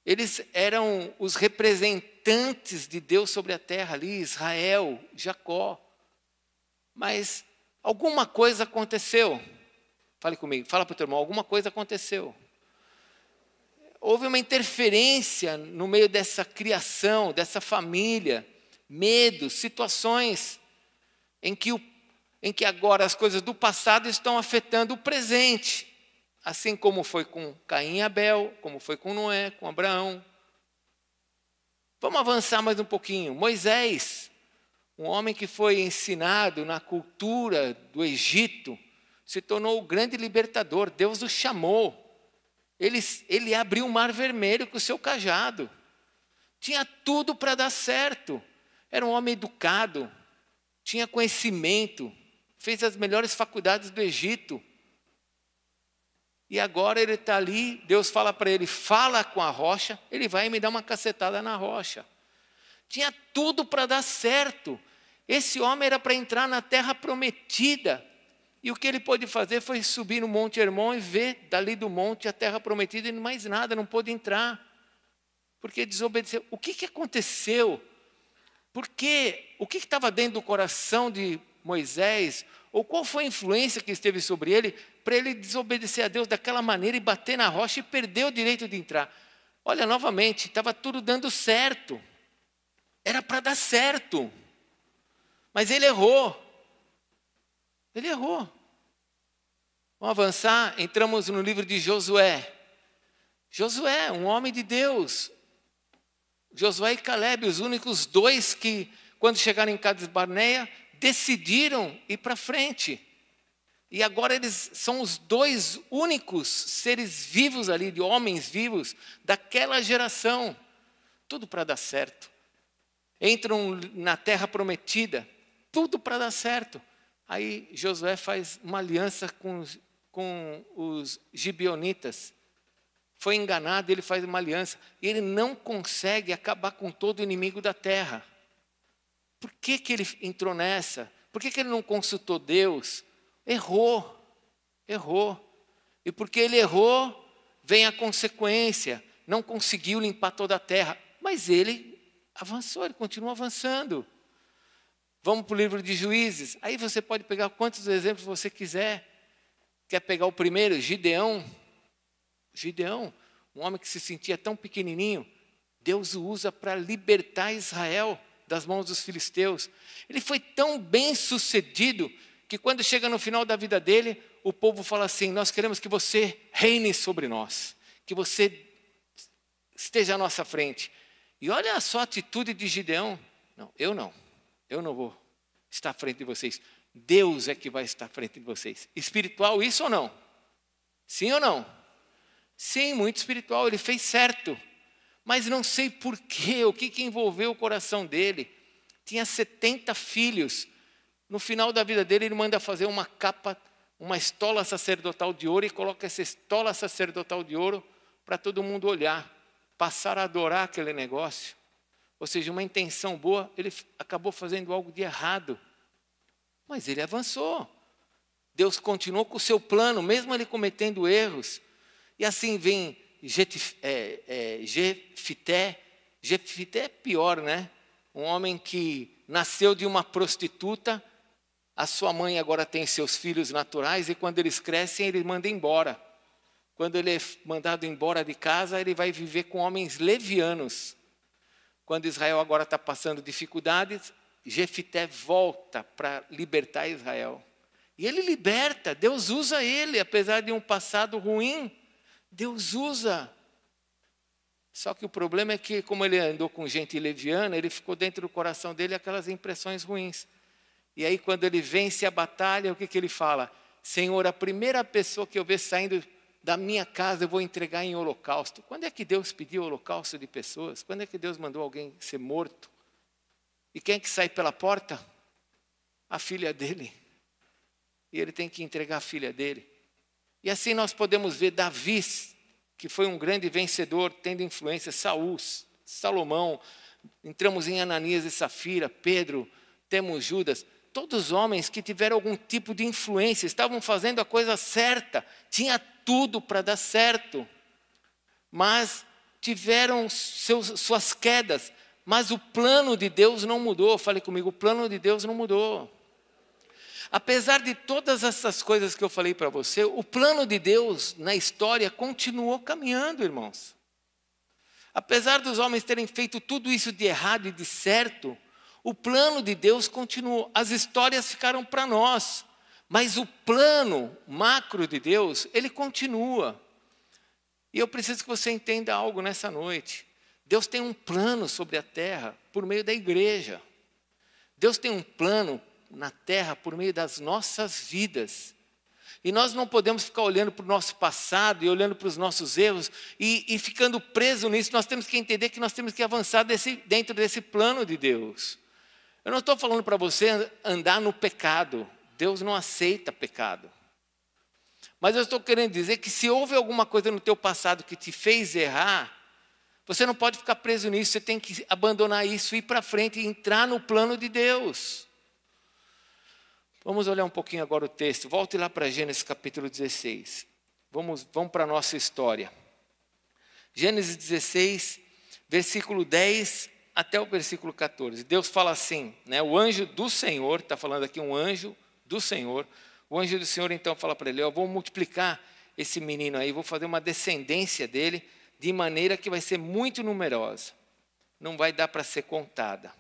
Eles eram os representantes de Deus sobre a terra ali, Israel, Jacó. Mas alguma coisa aconteceu. Fale comigo, fala para o teu irmão, alguma coisa aconteceu. Houve uma interferência no meio dessa criação, dessa família, medos, situações em que agora as coisas do passado estão afetando o presente. Assim como foi com Caim e Abel, como foi com Noé, com Abraão. Vamos avançar mais um pouquinho. Moisés, um homem que foi ensinado na cultura do Egito, se tornou o grande libertador. Deus o chamou. Ele abriu o mar vermelho com o seu cajado. Tinha tudo para dar certo. Era um homem educado, tinha conhecimento, fez as melhores faculdades do Egito. E agora ele está ali, Deus fala para ele, fala com a rocha, ele vai me dar uma cacetada na rocha. Tinha tudo para dar certo. Esse homem era para entrar na terra prometida. E o que ele pôde fazer foi subir no Monte Hermon e ver dali do monte a terra prometida e mais nada, não pôde entrar. Porque desobedeceu. O que aconteceu? Porque o que estava dentro do coração de Moisés, ou qual foi a influência que esteve sobre ele, para ele desobedecer a Deus daquela maneira e bater na rocha e perder o direito de entrar? Olha, novamente, estava tudo dando certo. Era para dar certo. Mas ele errou. Ele errou. Vamos avançar, entramos no livro de Josué. Josué, um homem de Deus. Josué e Calebe, os únicos 2 que quando chegaram em Cades Barneia, decidiram ir para frente. E agora eles são os 2 únicos seres vivos ali, de homens vivos, daquela geração. Tudo para dar certo. Entram na terra prometida, tudo para dar certo. Aí Josué faz uma aliança com os gibeonitas. Foi enganado, ele faz uma aliança. E ele não consegue acabar com todo o inimigo da terra. Por que ele entrou nessa? Por que ele não consultou Deus? Errou. E porque ele errou, vem a consequência. Não conseguiu limpar toda a terra. Mas ele avançou, ele continua avançando. Vamos para o livro de Juízes. Aí você pode pegar quantos exemplos você quiser. Quer pegar o primeiro? Gideão, um homem que se sentia tão pequenininho. Deus o usa para libertar Israel das mãos dos filisteus. Ele foi tão bem sucedido que quando chega no final da vida dele, o povo fala assim: nós queremos que você reine sobre nós, que você esteja à nossa frente. E olha só a atitude de Gideão: eu não vou estar à frente de vocês, Deus é que vai estar à frente de vocês. Espiritual isso ou não? Sim ou não? Sim, muito espiritual, ele fez certo. Mas não sei porquê, o que envolveu o coração dele. Tinha 70 filhos. No final da vida dele, ele manda fazer uma capa, uma estola sacerdotal de ouro, e coloca essa estola sacerdotal de ouro para todo mundo olhar, passar a adorar aquele negócio. Ou seja, uma intenção boa, ele acabou fazendo algo de errado. Mas ele avançou. Deus continuou com o seu plano, mesmo ele cometendo erros. E assim vem Jefité. Jefité é pior, né? Um homem que nasceu de uma prostituta. A sua mãe agora tem seus filhos naturais, e quando eles crescem, ele manda embora. Quando ele é mandado embora de casa, ele vai viver com homens levianos. Quando Israel agora está passando dificuldades, Jefité volta para libertar Israel. E ele liberta, Deus usa ele, apesar de um passado ruim, Deus usa. Só que o problema é que, como ele andou com gente leviana, ele ficou dentro do coração dele aquelas impressões ruins. E aí, quando ele vence a batalha, o que ele fala? Senhor, a primeira pessoa que eu ver saindo da minha casa, eu vou entregar em holocausto. Quando é que Deus pediu holocausto de pessoas? Quando é que Deus mandou alguém ser morto? E quem é que sai pela porta? A filha dele. E ele tem que entregar a filha dele. E assim nós podemos ver Davi, que foi um grande vencedor, tendo influência, Saul, Salomão, entramos em Ananias e Safira, Pedro, temos Judas, todos homens que tiveram algum tipo de influência, estavam fazendo a coisa certa, tinha tudo para dar certo, mas tiveram suas quedas, mas o plano de Deus não mudou. Fale comigo, o plano de Deus não mudou. Apesar de todas essas coisas que eu falei para você, o plano de Deus na história continuou caminhando, irmãos. Apesar dos homens terem feito tudo isso de errado e de certo, o plano de Deus continuou. As histórias ficaram para nós, mas o plano macro de Deus, ele continua. E eu preciso que você entenda algo nessa noite. Deus tem um plano sobre a terra por meio da igreja. Deus tem um plano na terra por meio das nossas vidas. E nós não podemos ficar olhando para o nosso passado e olhando para os nossos erros e ficando preso nisso. Nós temos que entender que nós temos que avançar dentro desse plano de Deus. Eu não estou falando para você andar no pecado. Deus não aceita pecado. Mas eu estou querendo dizer que se houve alguma coisa no teu passado que te fez errar, você não pode ficar preso nisso. Você tem que abandonar isso, ir para frente e entrar no plano de Deus. Vamos olhar um pouquinho agora o texto. Volte lá para Gênesis capítulo 16. Vamos para a nossa história. Gênesis 16, versículo 10 até o versículo 14. Deus fala assim, né? O anjo do Senhor, está falando aqui um anjo do Senhor. O anjo do Senhor então fala para ele: eu vou multiplicar esse menino aí, vou fazer uma descendência dele, de maneira que vai ser muito numerosa. Não vai dar para ser contada.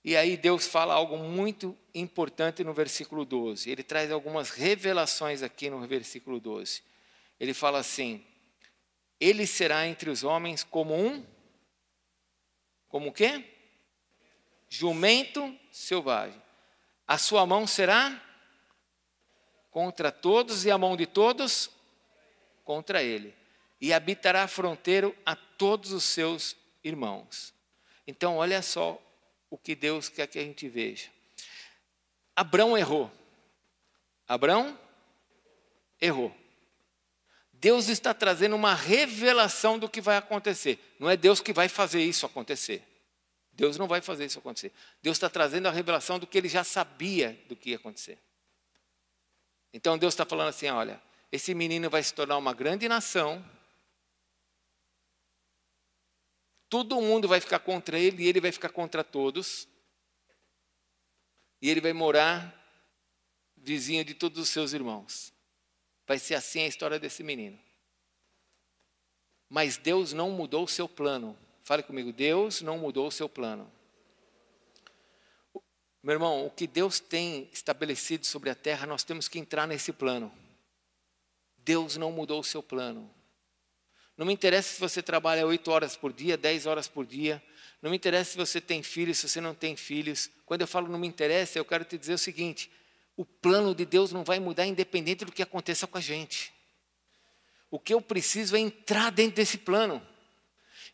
E aí Deus fala algo muito importante no versículo 12. Ele traz algumas revelações aqui no versículo 12. Ele fala assim: ele será entre os homens como um... Como o quê? jumento selvagem. A sua mão será contra todos e a mão de todos contra ele. E habitará fronteiro a todos os seus irmãos. Então, olha só o que Deus quer que a gente veja. Abrão errou. Abrão errou. Deus está trazendo uma revelação do que vai acontecer. Não é Deus que vai fazer isso acontecer. Deus não vai fazer isso acontecer. Deus está trazendo a revelação do que ele já sabia do que ia acontecer. Então Deus está falando assim, olha, esse menino vai se tornar uma grande nação. Todo mundo vai ficar contra ele e ele vai ficar contra todos. E ele vai morar vizinho de todos os seus irmãos. Vai ser assim a história desse menino. Mas Deus não mudou o seu plano. Fale comigo, Deus não mudou o seu plano. Meu irmão, o que Deus tem estabelecido sobre a terra, nós temos que entrar nesse plano. Deus não mudou o seu plano. Não me interessa se você trabalha 8 horas por dia, 10 horas por dia. Não me interessa se você tem filhos, se você não tem filhos. Quando eu falo não me interessa, eu quero te dizer o seguinte: o plano de Deus não vai mudar independente do que aconteça com a gente. O que eu preciso é entrar dentro desse plano.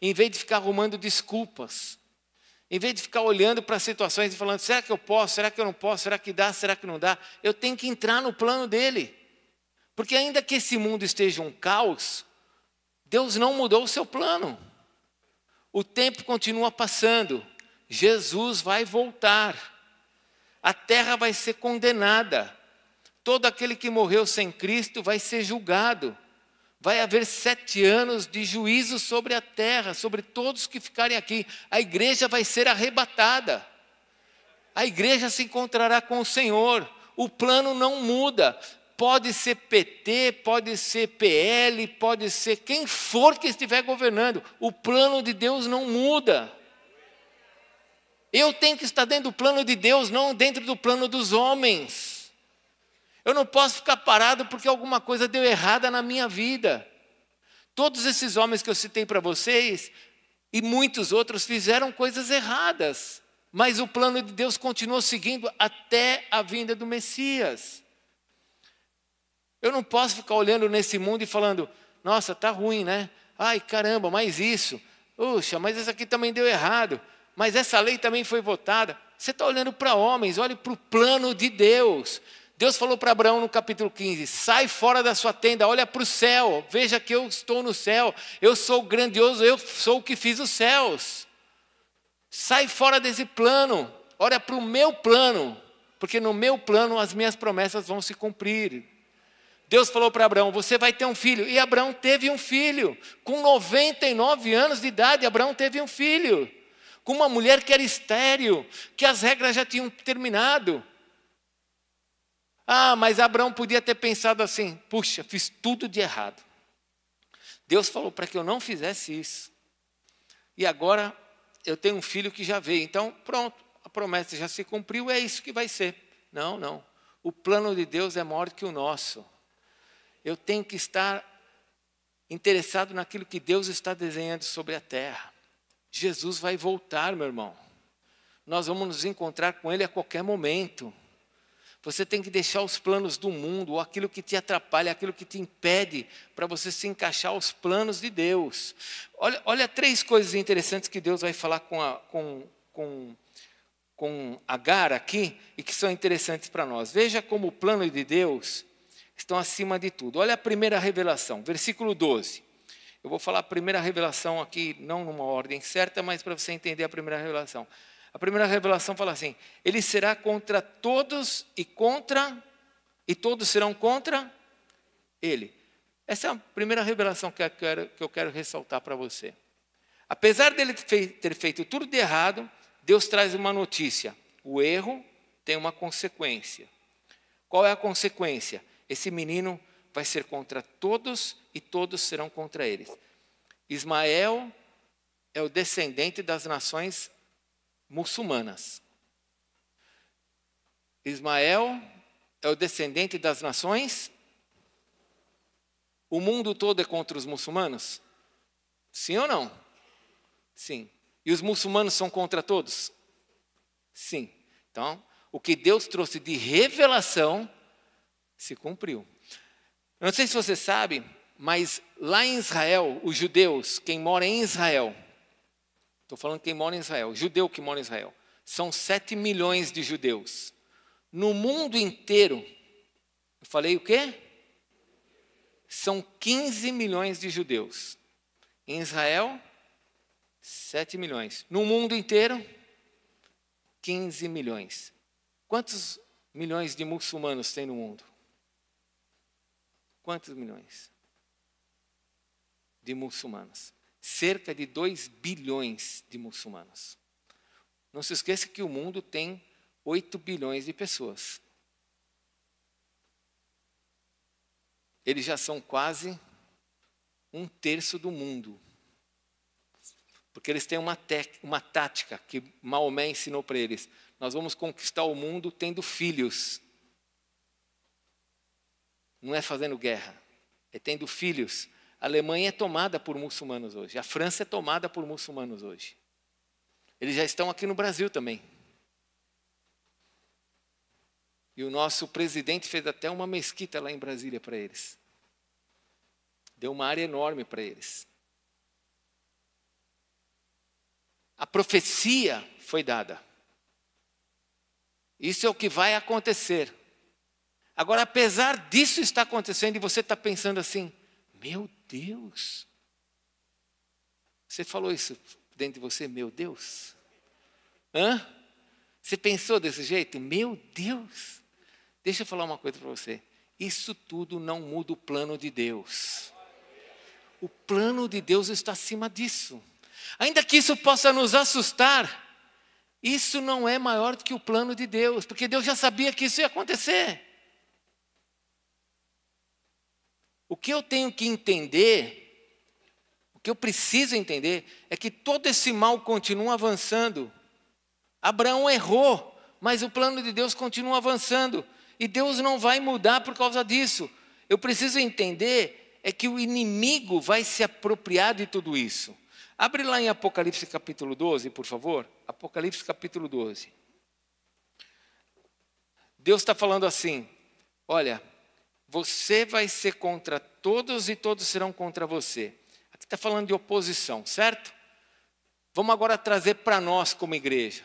Em vez de ficar arrumando desculpas. Em vez de ficar olhando para as situações e falando, será que eu posso, será que eu não posso, será que dá, será que não dá? Eu tenho que entrar no plano dele. Porque ainda que esse mundo esteja um caos, Deus não mudou o seu plano. O tempo continua passando. Jesus vai voltar. A terra vai ser condenada. Todo aquele que morreu sem Cristo vai ser julgado. Vai haver 7 anos de juízo sobre a terra, sobre todos que ficarem aqui. A igreja vai ser arrebatada. A igreja se encontrará com o Senhor. O plano não muda. Pode ser PT, pode ser PL, pode ser quem for que estiver governando. O plano de Deus não muda. Eu tenho que estar dentro do plano de Deus, não dentro do plano dos homens. Eu não posso ficar parado porque alguma coisa deu errada na minha vida. Todos esses homens que eu citei para vocês, e muitos outros fizeram coisas erradas. Mas o plano de Deus continuou seguindo até a vinda do Messias. Eu não posso ficar olhando nesse mundo e falando, nossa, está ruim, né? Ai, caramba, mais isso. Puxa, mas isso aqui também deu errado. Mas essa lei também foi votada. Você está olhando para homens, olhe para o plano de Deus. Deus falou para Abraão no capítulo 15, sai fora da sua tenda, olha para o céu, veja que eu estou no céu, eu sou grandioso, eu sou o que fiz os céus. Sai fora desse plano, olha para o meu plano, porque no meu plano as minhas promessas vão se cumprir. Deus falou para Abraão, você vai ter um filho, e Abraão teve um filho, com 99 anos de idade, Abraão teve um filho, com uma mulher que era estéril, que as regras já tinham terminado. Ah, mas Abraão podia ter pensado assim, puxa, fiz tudo de errado. Deus falou para que eu não fizesse isso. E agora eu tenho um filho que já veio, então pronto, a promessa já se cumpriu, é isso que vai ser. Não, não, o plano de Deus é maior que o nosso. Eu tenho que estar interessado naquilo que Deus está desenhando sobre a terra. Jesus vai voltar, meu irmão. Nós vamos nos encontrar com Ele a qualquer momento. Você tem que deixar os planos do mundo, ou aquilo que te atrapalha, aquilo que te impede, para você se encaixar aos planos de Deus. Olha 3 coisas interessantes que Deus vai falar com Agar aqui, e que são interessantes para nós. Veja como o plano de Deus estão acima de tudo. Olha a primeira revelação, versículo 12. Eu vou falar a primeira revelação aqui, não numa ordem certa, mas para você entender a primeira revelação. A primeira revelação fala assim, ele será contra todos e todos serão contra ele. Essa é a primeira revelação que eu quero ressaltar para você. Apesar dele ter feito tudo de errado, Deus traz uma notícia. O erro tem uma consequência. Qual é a consequência? Esse menino vai ser contra todos e todos serão contra ele. Ismael é o descendente das nações muçulmanas. Ismael é o descendente das nações. O mundo todo é contra os muçulmanos? Sim ou não? Sim. E os muçulmanos são contra todos? Sim. Então, o que Deus trouxe de revelação se cumpriu. Eu não sei se você sabe, mas lá em Israel, os judeus, quem mora em Israel, estou falando quem mora em Israel, judeu que mora em Israel, são 7 milhões de judeus. No mundo inteiro, eu falei o quê? São 15 milhões de judeus. Em Israel, 7 milhões. No mundo inteiro, 15 milhões. Quantos milhões de muçulmanos tem no mundo? Quantos milhões de muçulmanos? Cerca de 2 bilhões de muçulmanos. Não se esqueça que o mundo tem 8 bilhões de pessoas. Eles já são quase 1/3 do mundo. Porque eles têm uma tática que Maomé ensinou para eles. Nós vamos conquistar o mundo tendo filhos. Não é fazendo guerra, é tendo filhos. A Alemanha é tomada por muçulmanos hoje. A França é tomada por muçulmanos hoje. Eles já estão aqui no Brasil também. E o nosso presidente fez até uma mesquita lá em Brasília para eles. Deu uma área enorme para eles. A profecia foi dada. Isso é o que vai acontecer. Agora, apesar disso estar acontecendo e você está pensando assim, meu Deus. Você falou isso dentro de você, meu Deus? Hã? Você pensou desse jeito? Meu Deus. Deixa eu falar uma coisa para você. Isso tudo não muda o plano de Deus. O plano de Deus está acima disso. Ainda que isso possa nos assustar, isso não é maior do que o plano de Deus, porque Deus já sabia que isso ia acontecer. O que eu tenho que entender, o que eu preciso entender, é que todo esse mal continua avançando. Abraão errou, mas o plano de Deus continua avançando. E Deus não vai mudar por causa disso. Eu preciso entender é que o inimigo vai se apropriar de tudo isso. Abre lá em Apocalipse capítulo 12, por favor. Apocalipse capítulo 12. Deus está falando assim, olha, você vai ser contra todos e todos serão contra você. Aqui está falando de oposição, certo? Vamos agora trazer para nós como igreja,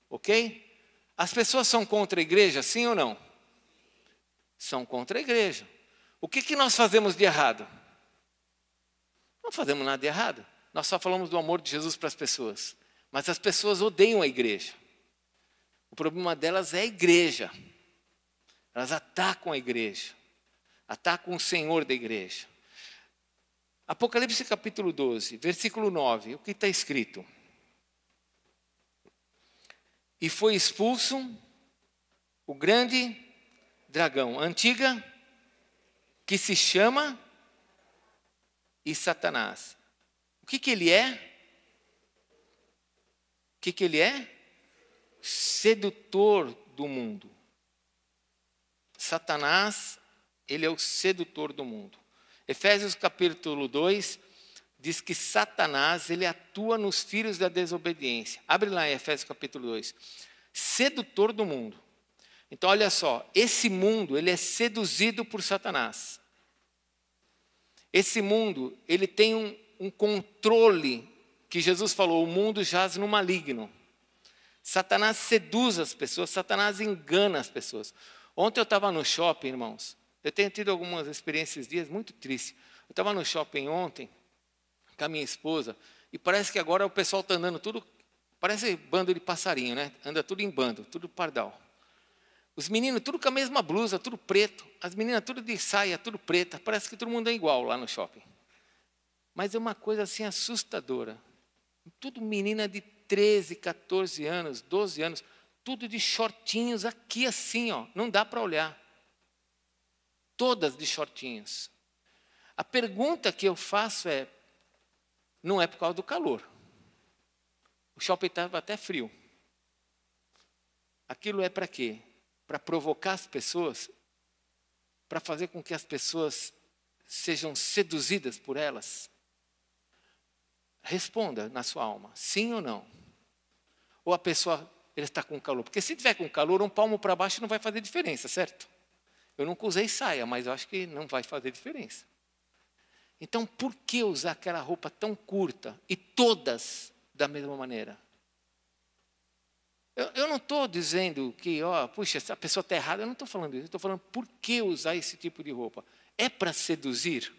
ok? As pessoas são contra a igreja, sim ou não? São contra a igreja. O que nós fazemos de errado? Não fazemos nada de errado. Nós só falamos do amor de Jesus para as pessoas. Mas as pessoas odeiam a igreja. O problema delas é a igreja. Elas atacam a igreja. Atacam o Senhor da igreja. Apocalipse capítulo 12, versículo 9. O que está escrito? E foi expulso o grande dragão, a antiga, que se chama e Satanás. O que ele é? O que ele é? Sedutor do mundo. Satanás, ele é o sedutor do mundo. Efésios capítulo 2 diz que Satanás, ele atua nos filhos da desobediência. Abre lá em Efésios capítulo 2. Sedutor do mundo. Então, olha só, esse mundo, ele é seduzido por Satanás. Esse mundo, ele tem um controle, que Jesus falou, o mundo jaz no maligno. Satanás seduz as pessoas, Satanás engana as pessoas. Ontem eu estava no shopping, irmãos. Eu tenho tido algumas experiências esses dias muito tristes. Eu estava no shopping ontem, com a minha esposa, e parece que agora o pessoal está andando tudo, parece bando de passarinho, né? Anda tudo em bando, tudo pardal. Os meninos tudo com a mesma blusa, tudo preto. As meninas tudo de saia, tudo preta. Parece que todo mundo é igual lá no shopping. Mas é uma coisa assim assustadora. Tudo menina de 13, 14 anos, 12 anos. Tudo de shortinhos aqui assim, ó. Não dá para olhar. Todas de shortinhos. A pergunta que eu faço é, não é por causa do calor. O shopping estava até frio. Aquilo é para quê? Para provocar as pessoas, para fazer com que as pessoas sejam seduzidas por elas? Responda na sua alma, sim ou não? Ou a pessoa ele está com calor. Porque se tiver com calor, um palmo para baixo não vai fazer diferença, certo? Eu nunca usei saia, mas eu acho que não vai fazer diferença. Então, por que usar aquela roupa tão curta e todas da mesma maneira? Eu não estou dizendo que, puxa, essa pessoa está errada, eu não estou falando isso. Eu estou falando, por que usar esse tipo de roupa? É para seduzir?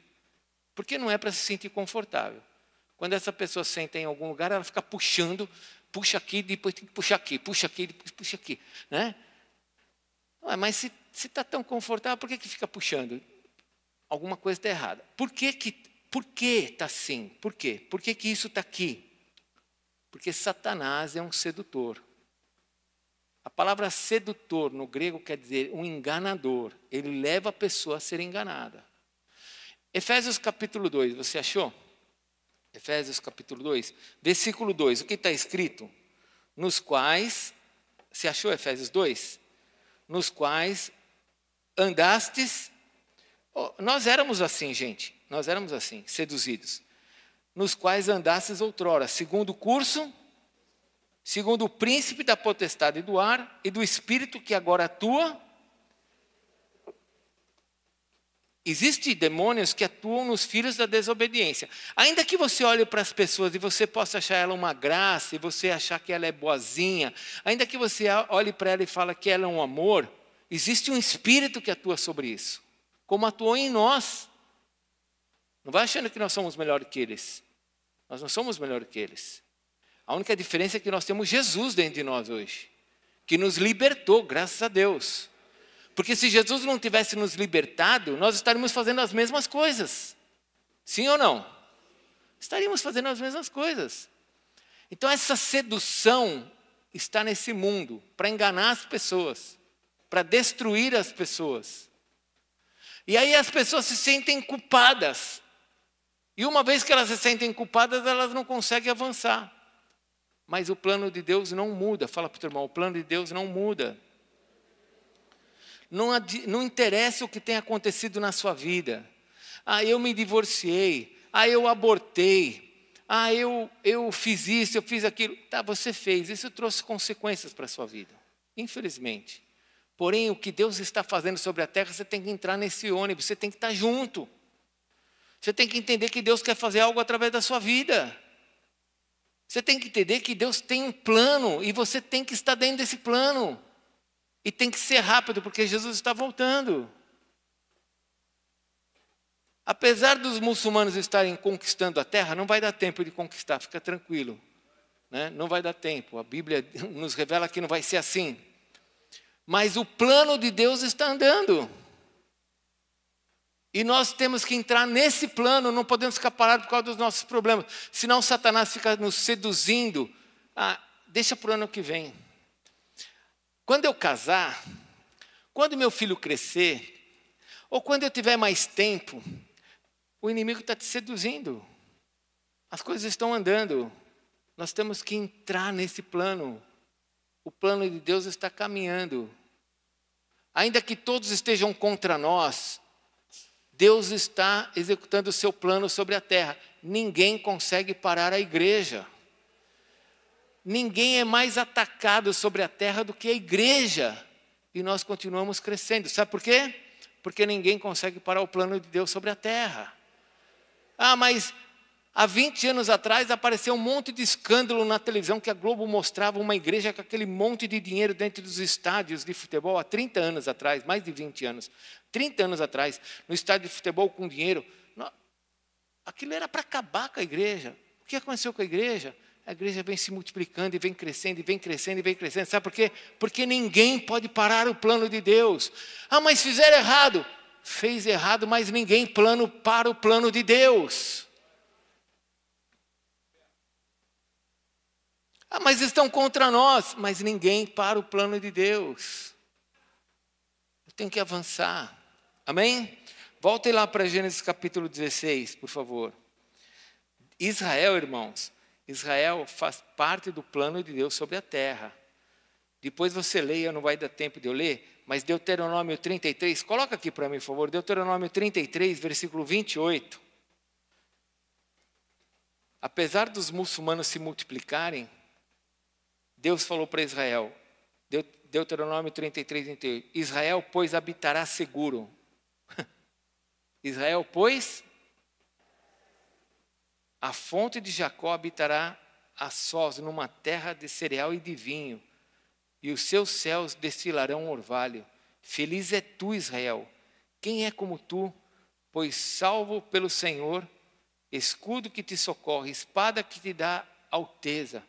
Porque não é para se sentir confortável. Quando essa pessoa senta em algum lugar, ela fica puxando, puxa aqui, depois tem que puxar aqui, puxa aqui, depois puxa aqui. Né? Mas se está tão confortável, por que fica puxando? Alguma coisa está errada. Por que está assim? Por quê? Por que isso está aqui? Porque Satanás é um sedutor. A palavra sedutor no grego quer dizer um enganador. Ele leva a pessoa a ser enganada. Efésios capítulo 2, você achou? Efésios capítulo 2, versículo 2, o que está escrito? Nos quais, você achou Efésios 2? Nos quais andastes, nós éramos assim, gente, nós éramos assim, seduzidos. Nos quais andastes outrora, segundo o curso, segundo o príncipe da potestade do ar e do espírito que agora atua. Existem demônios que atuam nos filhos da desobediência. Ainda que você olhe para as pessoas e você possa achar ela uma graça, e você achar que ela é boazinha, ainda que você olhe para ela e fale que ela é um amor, existe um espírito que atua sobre isso, como atuou em nós. Não vai achando que nós somos melhores que eles. Nós não somos melhores que eles. A única diferença é que nós temos Jesus dentro de nós hoje, que nos libertou, graças a Deus. Porque se Jesus não tivesse nos libertado, nós estaríamos fazendo as mesmas coisas. Sim ou não? Estaríamos fazendo as mesmas coisas. Então essa sedução está nesse mundo para enganar as pessoas, para destruir as pessoas. E aí as pessoas se sentem culpadas. E uma vez que elas se sentem culpadas, elas não conseguem avançar. Mas o plano de Deus não muda. Fala para o teu irmão, o plano de Deus não muda. Não interessa o que tem acontecido na sua vida. Eu me divorciei. Eu abortei. Eu fiz isso, eu fiz aquilo. Tá, você fez. Isso trouxe consequências para a sua vida. Infelizmente. Porém, o que Deus está fazendo sobre a terra, você tem que entrar nesse ônibus. Você tem que estar junto. Você tem que entender que Deus quer fazer algo através da sua vida. Você tem que entender que Deus tem um plano. E você tem que estar dentro desse plano. E tem que ser rápido, porque Jesus está voltando. Apesar dos muçulmanos estarem conquistando a terra, não vai dar tempo de conquistar, fica tranquilo. Né? Não vai dar tempo, a Bíblia nos revela que não vai ser assim. Mas o plano de Deus está andando. E nós temos que entrar nesse plano, não podemos ficar parados por causa dos nossos problemas. Senão Satanás fica nos seduzindo. Deixa para o ano que vem. Quando eu casar, quando meu filho crescer, ou quando eu tiver mais tempo, o inimigo está te seduzindo. As coisas estão andando. Nós temos que entrar nesse plano. O plano de Deus está caminhando. Ainda que todos estejam contra nós, Deus está executando o seu plano sobre a terra. Ninguém consegue parar a igreja. Ninguém é mais atacado sobre a terra do que a igreja. E nós continuamos crescendo. Sabe por quê? Porque ninguém consegue parar o plano de Deus sobre a terra. Mas há 20 anos atrás apareceu um monte de escândalo na televisão que a Globo mostrava uma igreja com aquele monte de dinheiro dentro dos estádios de futebol. Há 30 anos atrás, mais de 20 anos. 30 anos atrás, no estádio de futebol com dinheiro. Aquilo era para acabar com a igreja. O que aconteceu com a igreja? A igreja vem se multiplicando e vem crescendo, e vem crescendo, e vem crescendo. Sabe por quê? Porque ninguém pode parar o plano de Deus. Mas fizeram errado. Fez errado, mas ninguém para o plano de Deus. Mas estão contra nós. Mas ninguém para o plano de Deus. Eu tenho que avançar. Amém? Voltem lá para Gênesis capítulo 16, por favor. Israel, irmãos. Israel faz parte do plano de Deus sobre a terra. Depois você leia, não vai dar tempo de eu ler, mas Deuteronômio 33, coloca aqui para mim, por favor, Deuteronômio 33, versículo 28. Apesar dos muçulmanos se multiplicarem, Deus falou para Israel, Deuteronômio 33, 28, Israel, pois, habitará seguro. Israel, pois, a fonte de Jacó habitará a sós numa terra de cereal e de vinho, e os seus céus destilarão orvalho. Feliz é tu, Israel. Quem é como tu? Pois salvo pelo Senhor, escudo que te socorre, espada que te dá alteza.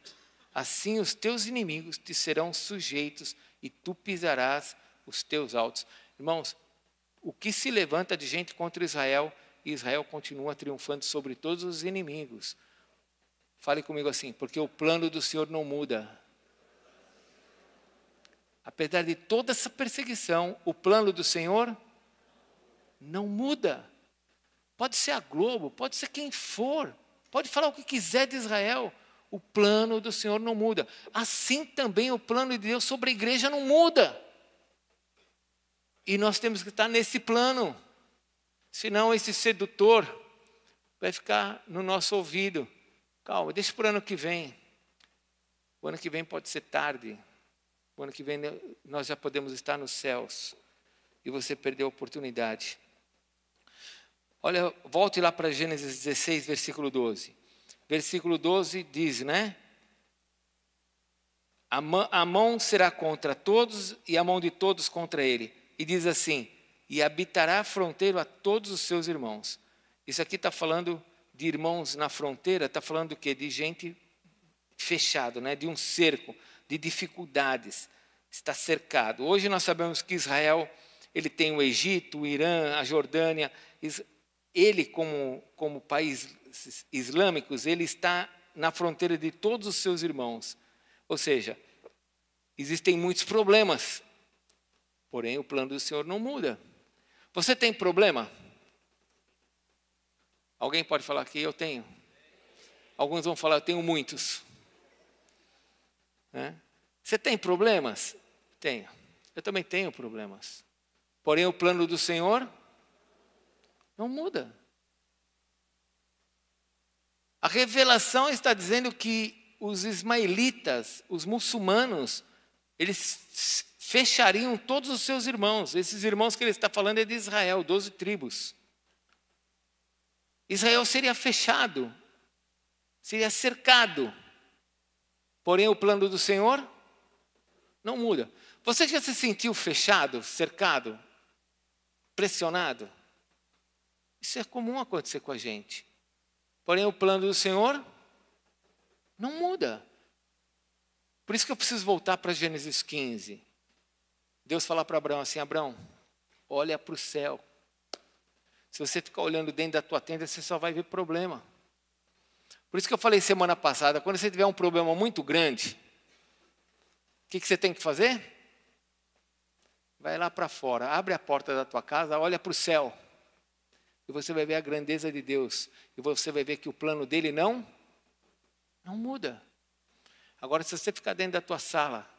Assim os teus inimigos te serão sujeitos e tu pisarás os teus altos. Irmãos, o que se levanta de gente contra Israel, Israel continua triunfando sobre todos os inimigos. Fale comigo assim, porque o plano do Senhor não muda. Apesar de toda essa perseguição, o plano do Senhor não muda. Pode ser a Globo, pode ser quem for, pode falar o que quiser de Israel. O plano do Senhor não muda. Assim também o plano de Deus sobre a igreja não muda. E nós temos que estar nesse plano. Senão esse sedutor vai ficar no nosso ouvido. Calma, deixa para o ano que vem. O ano que vem pode ser tarde. O ano que vem nós já podemos estar nos céus. E você perdeu a oportunidade. Olha, volte lá para Gênesis 16, versículo 12. Versículo 12 diz, né? A mão será contra todos e a mão de todos contra ele. E diz assim, e habitará a fronteira a todos os seus irmãos. Isso aqui está falando de irmãos na fronteira, está falando do quê? De gente fechado, né? De um cerco, de dificuldades. Está cercado. Hoje nós sabemos que Israel, ele tem o Egito, o Irã, a Jordânia. Ele, como país islâmico, ele está na fronteira de todos os seus irmãos. Ou seja, existem muitos problemas. Porém, o plano do Senhor não muda. Você tem problema? Alguém pode falar que eu tenho? Alguns vão falar, eu tenho muitos. Né? Você tem problemas? Tenho. Eu também tenho problemas. Porém, o plano do Senhor não muda. A revelação está dizendo que os ismaelitas, os muçulmanos, eles fechariam todos os seus irmãos. Esses irmãos que ele está falando é de Israel, 12 tribos. Israel seria fechado, seria cercado. Porém, o plano do Senhor não muda. Você já se sentiu fechado, cercado, pressionado? Isso é comum acontecer com a gente. Porém, o plano do Senhor não muda. Por isso que eu preciso voltar para Gênesis 15. Deus fala para Abraão assim, Abraão, olha para o céu. Se você ficar olhando dentro da tua tenda, você só vai ver problema. Por isso que eu falei semana passada, quando você tiver um problema muito grande, o que você tem que fazer? Vai lá para fora, abre a porta da tua casa, olha para o céu. E você vai ver a grandeza de Deus. E você vai ver que o plano dele não muda. Agora, se você ficar dentro da tua sala,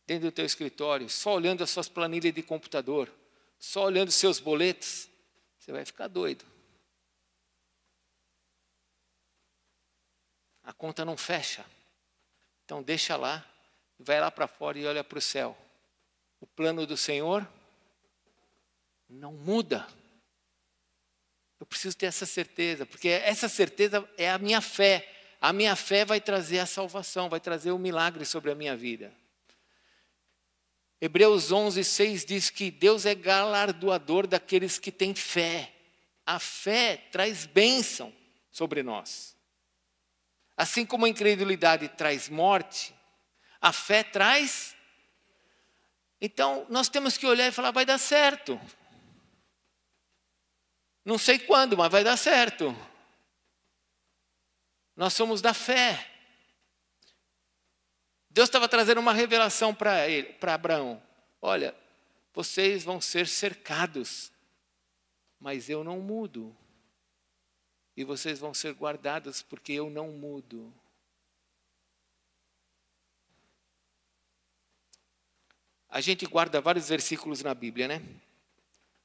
dentro do teu escritório, só olhando as suas planilhas de computador, só olhando os seus boletos, você vai ficar doido. A conta não fecha. Então deixa lá, vai lá para fora e olha para o céu. O plano do Senhor não muda. Eu preciso ter essa certeza, porque essa certeza é a minha fé. A minha fé vai trazer a salvação, vai trazer o milagre sobre a minha vida. Hebreus 11, 6 diz que Deus é galardoador daqueles que têm fé. A fé traz bênção sobre nós. Assim como a incredulidade traz morte, a fé traz. Então, nós temos que olhar e falar, vai dar certo. Não sei quando, mas vai dar certo. Nós somos da fé. Deus estava trazendo uma revelação para Abraão. Olha, vocês vão ser cercados, mas eu não mudo. E vocês vão ser guardados porque eu não mudo. A gente guarda vários versículos na Bíblia, né?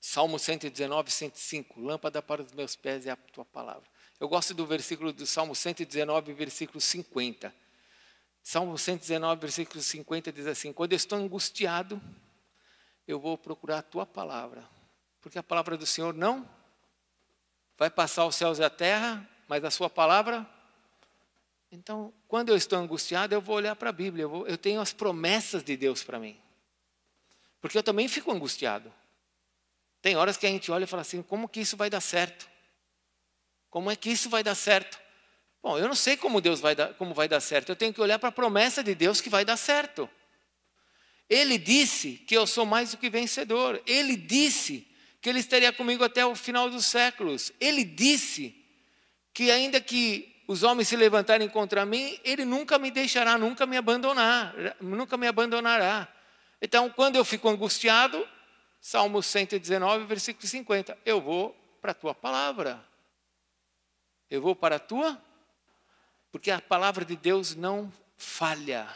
Salmo 119, 105. Lâmpada para os meus pés é a tua palavra. Eu gosto do versículo do Salmo 119, versículo 50. Salmo 119, versículo 50 diz assim: quando eu estou angustiado, eu vou procurar a tua palavra. Porque a palavra do Senhor não vai passar os céus e a terra, mas a sua palavra. Então, quando eu estou angustiado, eu vou olhar para a Bíblia. Eu tenho as promessas de Deus para mim. Porque eu também fico angustiado. Tem horas que a gente olha e fala assim: como que isso vai dar certo? Como é que isso vai dar certo? Bom, eu não sei como vai dar certo. Eu tenho que olhar para a promessa de Deus que vai dar certo. Ele disse que eu sou mais do que vencedor. Ele disse que Ele estaria comigo até o final dos séculos. Ele disse que ainda que os homens se levantarem contra mim, Ele nunca me deixará, nunca me abandonará. Então, quando eu fico angustiado, Salmo 119, versículo 50, eu vou para a tua palavra. Eu vou para a tua, porque a palavra de Deus não falha.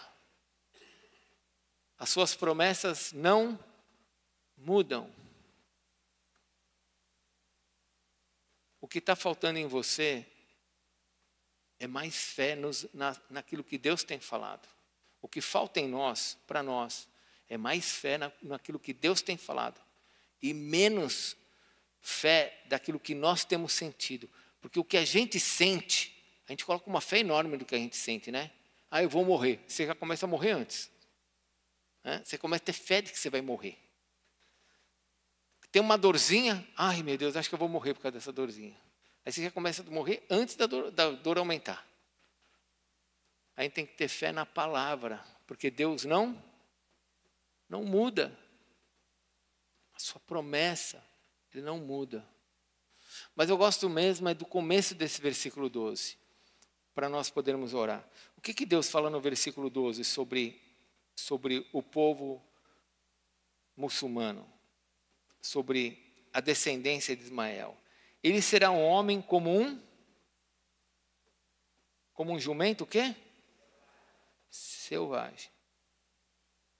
As suas promessas não mudam. O que está faltando em você é mais fé naquilo que Deus tem falado. O que falta em nós, para nós, é mais fé naquilo que Deus tem falado. E menos fé daquilo que nós temos sentido. Porque o que a gente sente, a gente coloca uma fé enorme no que a gente sente, né? Ah, eu vou morrer. Você já começa a morrer antes. Você começa a ter fé de que você vai morrer. Tem uma dorzinha, ai meu Deus, acho que eu vou morrer por causa dessa dorzinha. Aí você já começa a morrer antes da dor aumentar. Aí tem que ter fé na palavra, porque Deus não muda. A sua promessa, Ele não muda. Mas eu gosto mesmo do começo desse versículo 12, para nós podermos orar. O que Deus fala no versículo 12 sobre o povo muçulmano, sobre a descendência de Ismael? Ele será um homem como um jumento, o quê? Selvagem.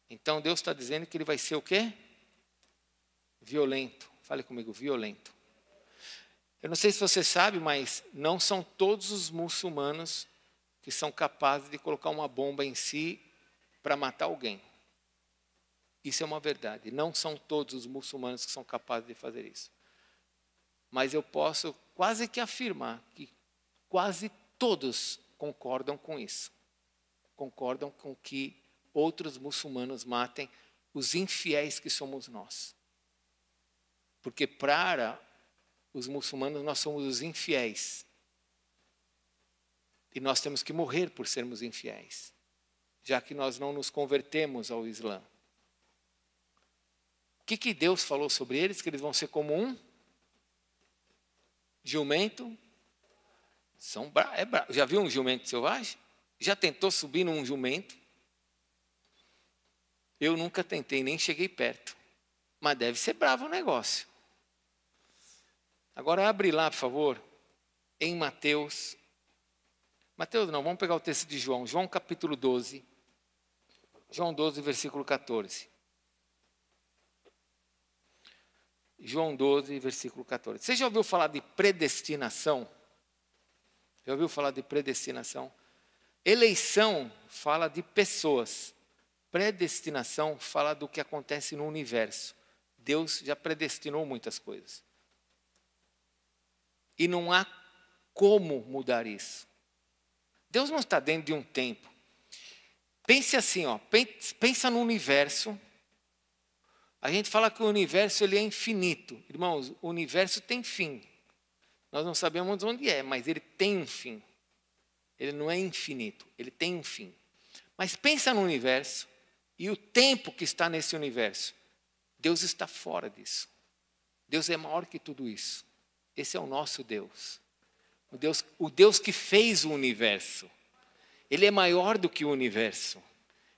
Então Deus está dizendo que ele vai ser o quê? Violento. Fale comigo, violento. Eu não sei se você sabe, mas não são todos os muçulmanos que são capazes de colocar uma bomba em si para matar alguém. Isso é uma verdade. Não são todos os muçulmanos que são capazes de fazer isso. Mas eu posso quase que afirmar que quase todos concordam com isso. Concordam com que outros muçulmanos matem os infiéis que somos nós. Porque para os muçulmanos nós somos os infiéis. E nós temos que morrer por sermos infiéis, já que nós não nos convertemos ao Islã. O que Deus falou sobre eles? Que eles vão ser como um jumento. Já viu um jumento selvagem? Já tentou subir num jumento? Eu nunca tentei, nem cheguei perto. Mas deve ser bravo o negócio. Agora abre lá, por favor, em Mateus. Mateus não, vamos pegar o texto de João. João capítulo 12. João 12, versículo 14. João 12, versículo 14. Você já ouviu falar de predestinação? Já ouviu falar de predestinação? Eleição fala de pessoas. Predestinação fala do que acontece no universo. Deus já predestinou muitas coisas. E não há como mudar isso. Deus não está dentro de um tempo. Pense assim, pensa no universo. A gente fala que o universo ele é infinito. Irmãos, o universo tem fim. Nós não sabemos onde é, mas ele tem um fim. Ele não é infinito, ele tem um fim. Mas pensa no universo e o tempo que está nesse universo. Deus está fora disso. Deus é maior que tudo isso. Esse é o nosso Deus. O Deus que fez o universo. Ele é maior do que o universo.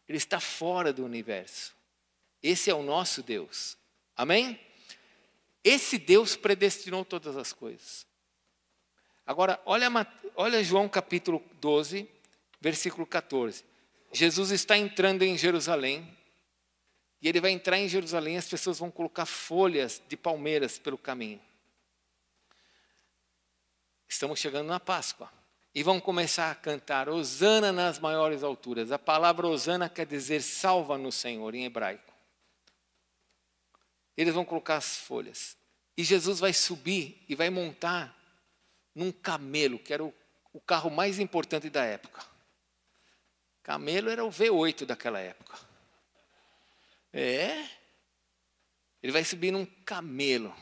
Ele está fora do universo. Esse é o nosso Deus. Amém? Esse Deus predestinou todas as coisas. Agora, olha João capítulo 12, versículo 14. Jesus está entrando em Jerusalém. E ele vai entrar em Jerusalém e as pessoas vão colocar folhas de palmeiras pelo caminho. Estamos chegando na Páscoa. e vão começar a cantar Hosana nas maiores alturas. A palavra Hosana quer dizer salva-nos, Senhor, em hebraico. Eles vão colocar as folhas. E Jesus vai subir e vai montar num camelo, que era o carro mais importante da época. Camelo era o V8 daquela época. Ele vai subir num camelo.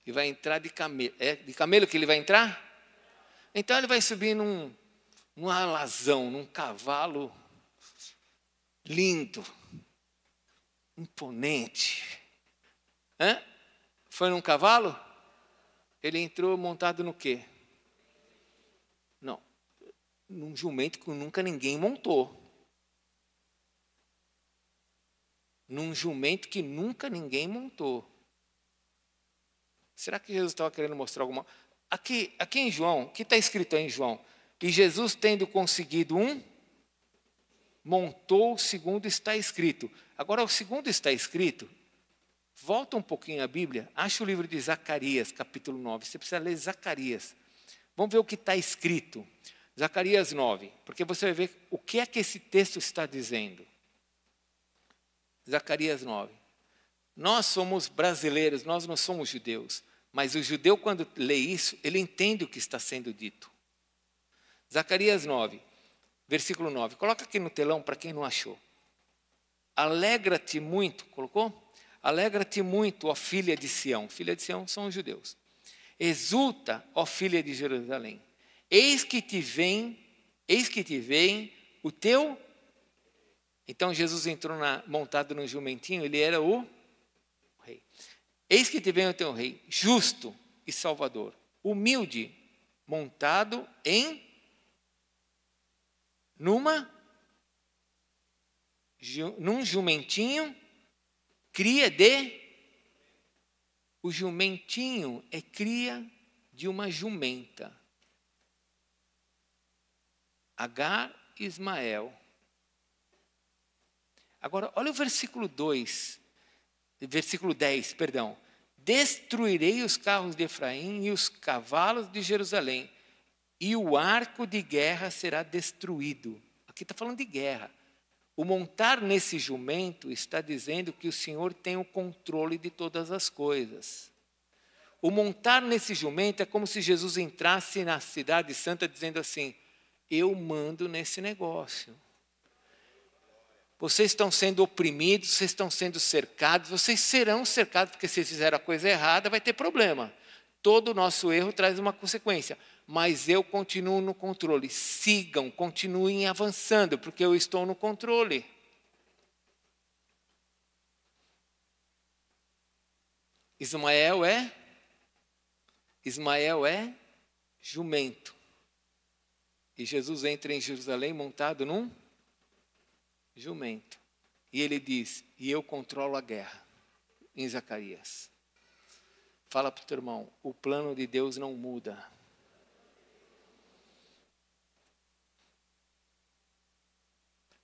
E vai entrar de camelo. É de camelo que ele vai entrar? Então ele vai subir num alazão, num cavalo lindo, imponente. Foi num cavalo? Ele entrou montado no quê? Não, num jumento que nunca ninguém montou. Num jumento que nunca ninguém montou. Será que Jesus estava querendo mostrar alguma... Aqui em João, o que está escrito aí em João? E Jesus, tendo conseguido montou segundo está escrito. Agora, o segundo está escrito, volta um pouquinho a Bíblia, acha o livro de Zacarias, capítulo 9. Você precisa ler Zacarias. Vamos ver o que está escrito. Zacarias 9, porque você vai ver o que é que esse texto está dizendo. Zacarias 9. Nós somos brasileiros, nós não somos judeus. Mas o judeu, quando lê isso, ele entende o que está sendo dito. Zacarias 9, versículo 9. Coloca aqui no telão para quem não achou. Alegra-te muito, colocou? Alegra-te muito, ó filha de Sião. Filha de Sião são os judeus. Exulta, ó filha de Jerusalém. Eis que te vem o teu... Então Jesus entrou montado no jumentinho, ele era o rei. Eis que te vem o teu rei, justo e salvador, humilde, montado num jumentinho, cria de... O jumentinho é cria de uma jumenta. Agar e Ismael. Agora, olha o versículo 10, perdão. Destruirei os carros de Efraim e os cavalos de Jerusalém, e o arco de guerra será destruído. Aqui está falando de guerra. O montar nesse jumento está dizendo que o Senhor tem o controle de todas as coisas. O montar nesse jumento é como se Jesus entrasse na cidade santa dizendo assim, eu mando nesse negócio. Vocês estão sendo oprimidos, vocês estão sendo cercados, vocês serão cercados, porque se vocês fizeram a coisa errada, vai ter problema. Todo o nosso erro traz uma consequência. Mas eu continuo no controle. Sigam, continuem avançando, porque eu estou no controle. Ismael é jumento. E Jesus entra em Jerusalém montado num jumento. E ele diz, e eu controlo a guerra. Em Zacarias. Fala para o teu irmão, o plano de Deus não muda.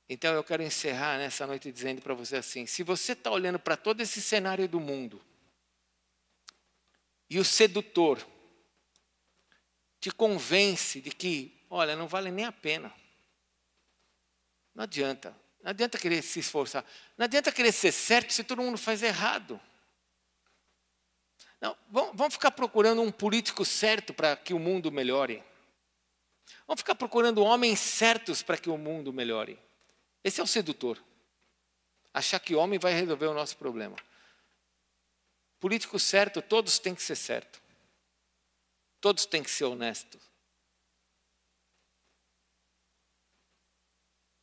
Então eu quero encerrar nessa noite dizendo para você assim, se você está olhando para todo esse cenário do mundo, e o sedutor te convence de que, olha, não vale nem a pena. Não adianta. Não adianta querer se esforçar. Não adianta querer ser certo se todo mundo faz errado. Não, vamos ficar procurando um político certo para que o mundo melhore. Vamos ficar procurando homens certos para que o mundo melhore. Esse é o sedutor. Achar que homem vai resolver o nosso problema. Político certo, todos têm que ser certo. Todos têm que ser honestos.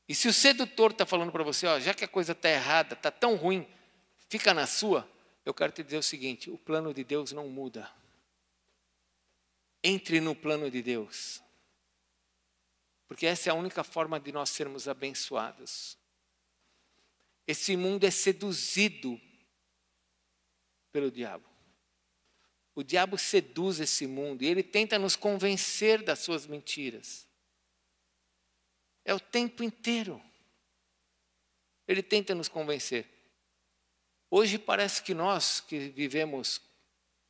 E se o sedutor está falando para você, ó, já que a coisa está errada, está tão ruim, fica na sua, eu quero te dizer o seguinte, o plano de Deus não muda. Entre no plano de Deus. Porque essa é a única forma de nós sermos abençoados. Esse mundo é seduzido pelo diabo. O diabo seduz esse mundo e ele tenta nos convencer das suas mentiras. É o tempo inteiro. Ele tenta nos convencer. Hoje parece que nós que vivemos,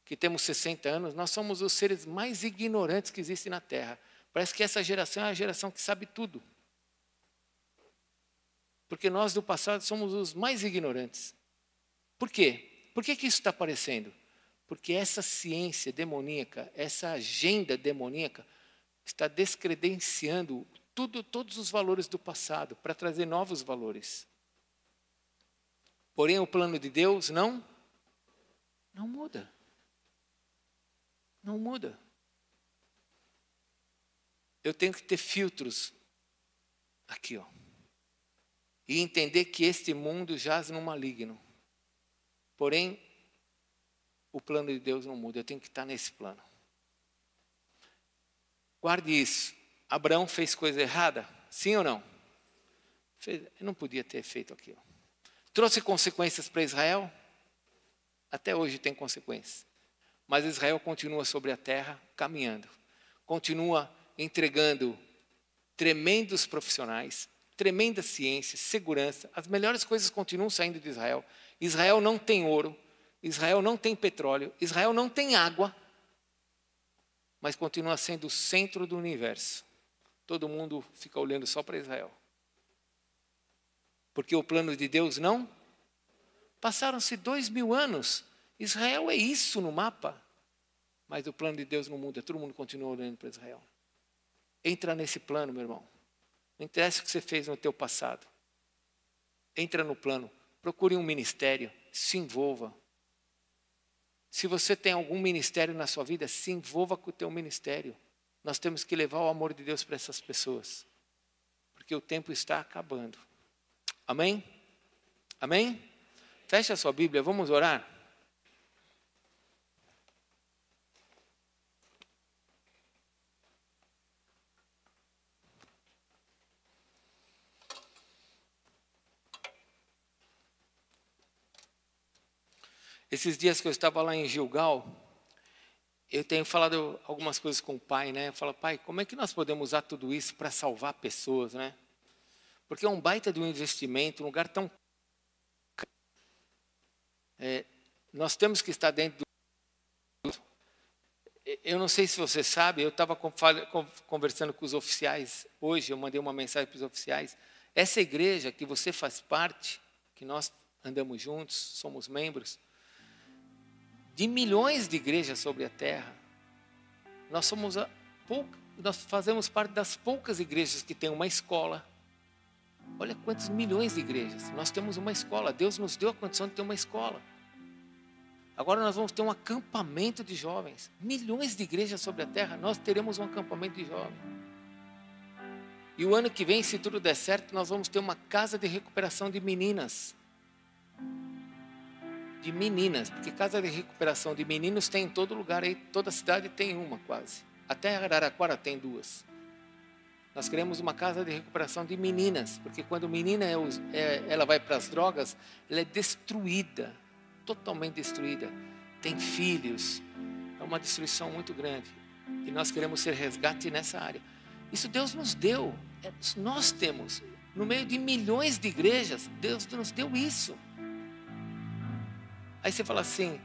que temos 60 anos, nós somos os seres mais ignorantes que existem na Terra. Parece que essa geração é a geração que sabe tudo. Porque nós do passado somos os mais ignorantes. Por quê? Por que isso está aparecendo? Porque essa ciência demoníaca, essa agenda demoníaca, está descredenciando todos os valores do passado para trazer novos valores. Porém, o plano de Deus não muda. Não muda. Eu tenho que ter filtros aqui, ó. E entender que este mundo jaz no maligno. Porém, o plano de Deus não muda. Eu tenho que estar nesse plano. Guarde isso. Abraão fez coisa errada? Sim ou não? Ele não podia ter feito aquilo. Trouxe consequências para Israel? Até hoje tem consequências. Mas Israel continua sobre a terra, caminhando. Continua entregando tremendos profissionais, tremenda ciência, segurança. As melhores coisas continuam saindo de Israel. Israel não tem ouro. Israel não tem petróleo. Israel não tem água. Mas continua sendo o centro do universo. Todo mundo fica olhando só para Israel. Porque o plano de Deus não. Passaram-se 2000 anos. Israel é isso no mapa. Mas o plano de Deus não muda. Todo mundo continua olhando para Israel. Entra nesse plano, meu irmão. Não interessa o que você fez no teu passado. Entra no plano. Procure um ministério. Se envolva. Se você tem algum ministério na sua vida, se envolva com o teu ministério. Nós temos que levar o amor de Deus para essas pessoas. Porque o tempo está acabando. Amém? Amém? Feche a sua Bíblia, vamos orar? Esses dias que eu estava lá em Gilgal, eu tenho falado algumas coisas com o pai, né? Eu falo, pai, como é que nós podemos usar tudo isso para salvar pessoas, né? Porque é um baita de um investimento, um lugar tão... nós temos que estar dentro do... Eu não sei se você sabe, eu estava conversando com os oficiais hoje, eu mandei uma mensagem para os oficiais. Essa igreja que você faz parte, que nós andamos juntos, somos membros, de milhões de igrejas sobre a terra, nós fazemos parte das poucas igrejas que têm uma escola. Olha quantos milhões de igrejas. Nós temos uma escola. Deus nos deu a condição de ter uma escola. Agora nós vamos ter um acampamento de jovens. Milhões de igrejas sobre a terra, nós teremos um acampamento de jovens. E o ano que vem, se tudo der certo, nós vamos ter uma casa de recuperação de meninas. De meninas, porque casa de recuperação de meninos tem em todo lugar, aí toda cidade tem uma quase. Até Araraquara tem 2. Nós queremos uma casa de recuperação de meninas, porque quando menina ela vai para as drogas, ela é destruída, totalmente destruída. Tem filhos, é uma destruição muito grande. E nós queremos ser resgate nessa área. Isso Deus nos deu, nós temos, no meio de milhões de igrejas, Deus nos deu isso. Aí você fala assim,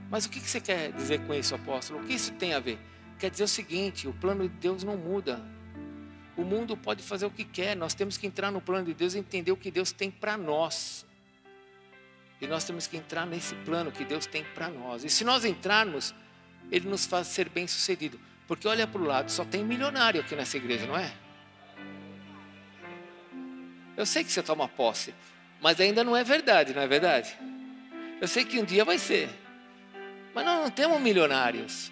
mas o que você quer dizer com isso, apóstolo? O que isso tem a ver? Quer dizer o seguinte, o plano de Deus não muda. O mundo pode fazer o que quer, nós temos que entrar no plano de Deus e entender o que Deus tem para nós. E nós temos que entrar nesse plano que Deus tem para nós. E se nós entrarmos, Ele nos faz ser bem-sucedido. Porque olha para o lado, só tem milionário aqui nessa igreja, não é? Eu sei que você toma posse, mas ainda não é verdade, não é verdade? Eu sei que um dia vai ser. Mas nós não temos milionários.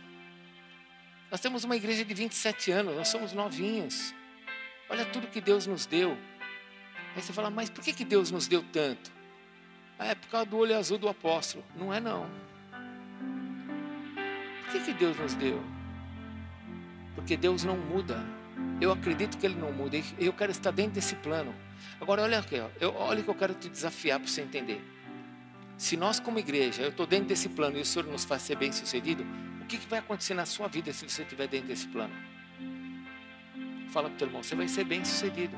Nós temos uma igreja de 27 anos, nós somos novinhos. Olha tudo que Deus nos deu. Aí você fala, mas por que Deus nos deu tanto? É por causa do olho azul do apóstolo. Não é não. Por que Deus nos deu? Porque Deus não muda. Eu acredito que Ele não muda. Eu quero estar dentro desse plano. Agora olha aqui, olha que eu quero te desafiar para você entender. Se nós como igreja, eu estou dentro desse plano e o Senhor nos faz ser bem sucedido, o que vai acontecer na sua vida se você estiver dentro desse plano? Fala para o teu irmão, você vai ser bem sucedido.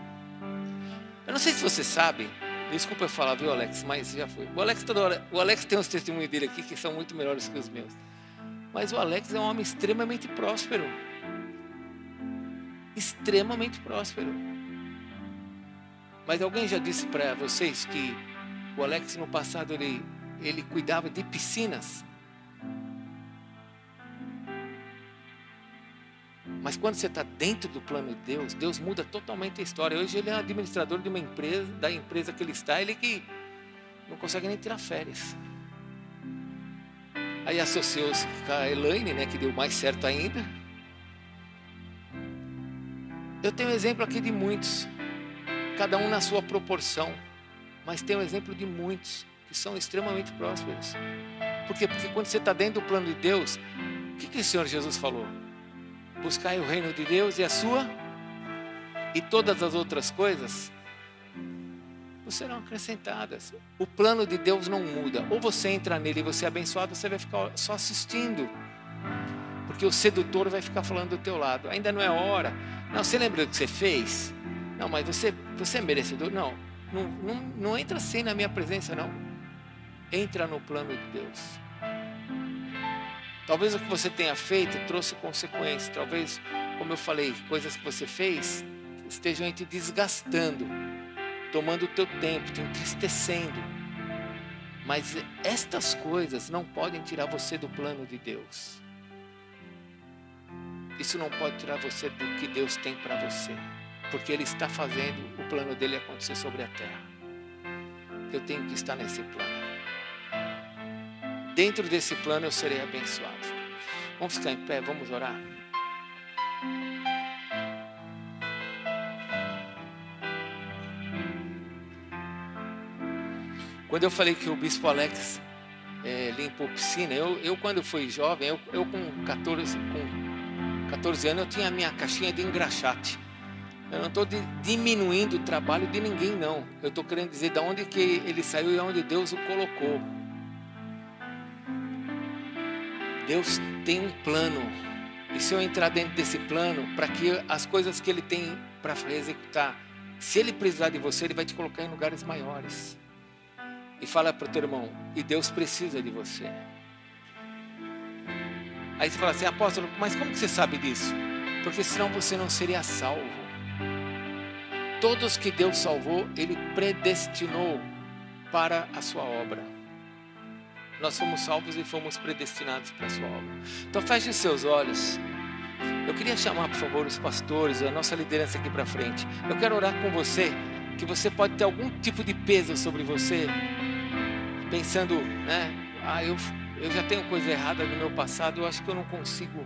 Eu não sei se você sabe, desculpa eu falar, viu, Alex, mas já foi. O Alex tem uns testemunhos dele aqui que são muito melhores que os meus. Mas o Alex é um homem extremamente próspero. extremamente próspero. Mas alguém já disse para vocês que o Alex no passado ele cuidava de piscinas? Mas quando você está dentro do plano de Deus, Deus muda totalmente a história. Hoje ele é administrador de uma empresa, da empresa que ele está, ele que não consegue nem tirar férias. Aí associou-se com a Elaine, né, que deu mais certo ainda. Eu tenho exemplo aqui de muitos, cada um na sua proporção, mas tenho exemplo de muitos que são extremamente prósperos. Por quê? Porque quando você está dentro do plano de Deus, o que o Senhor Jesus falou? Buscai o reino de Deus e a sua, e todas as outras coisas serão acrescentadas. O plano de Deus não muda. Ou você entra nele e você é abençoado, você vai ficar só assistindo, porque o sedutor vai ficar falando do teu lado. Ainda não é hora. Não, você lembra do que você fez? Não, mas você é merecedor. Não entra assim na minha presença, não. Entra no plano de Deus. Talvez o que você tenha feito trouxe consequências. Talvez, como eu falei, coisas que você fez estejam te desgastando, tomando o teu tempo, te entristecendo. Mas estas coisas não podem tirar você do plano de Deus. Isso não pode tirar você do que Deus tem para você, porque Ele está fazendo o plano dele acontecer sobre a terra. Eu tenho que estar nesse plano. Dentro desse plano eu serei abençoado. Vamos ficar em pé, vamos orar. Quando eu falei que o Bispo Alex limpou piscina, eu quando fui jovem, eu com 14 anos, eu tinha a minha caixinha de engraxate. Eu não estou diminuindo o trabalho de ninguém, não. Eu estou querendo dizer de onde que ele saiu e onde Deus o colocou. Deus tem um plano. E se eu entrar dentro desse plano, para que as coisas que Ele tem para executar, se Ele precisar de você, Ele vai te colocar em lugares maiores. E fala para o teu irmão, e Deus precisa de você. Aí você fala assim, apóstolo, mas como que você sabe disso? Porque senão você não seria salvo. Todos que Deus salvou, Ele predestinou para a sua obra. Nós fomos salvos e fomos predestinados para a sua obra. Então feche os seus olhos. Eu queria chamar, por favor, os pastores, a nossa liderança aqui para frente. Eu quero orar com você, que você pode ter algum tipo de peso sobre você, pensando, né? Eu já tenho coisa errada no meu passado, eu acho que eu não consigo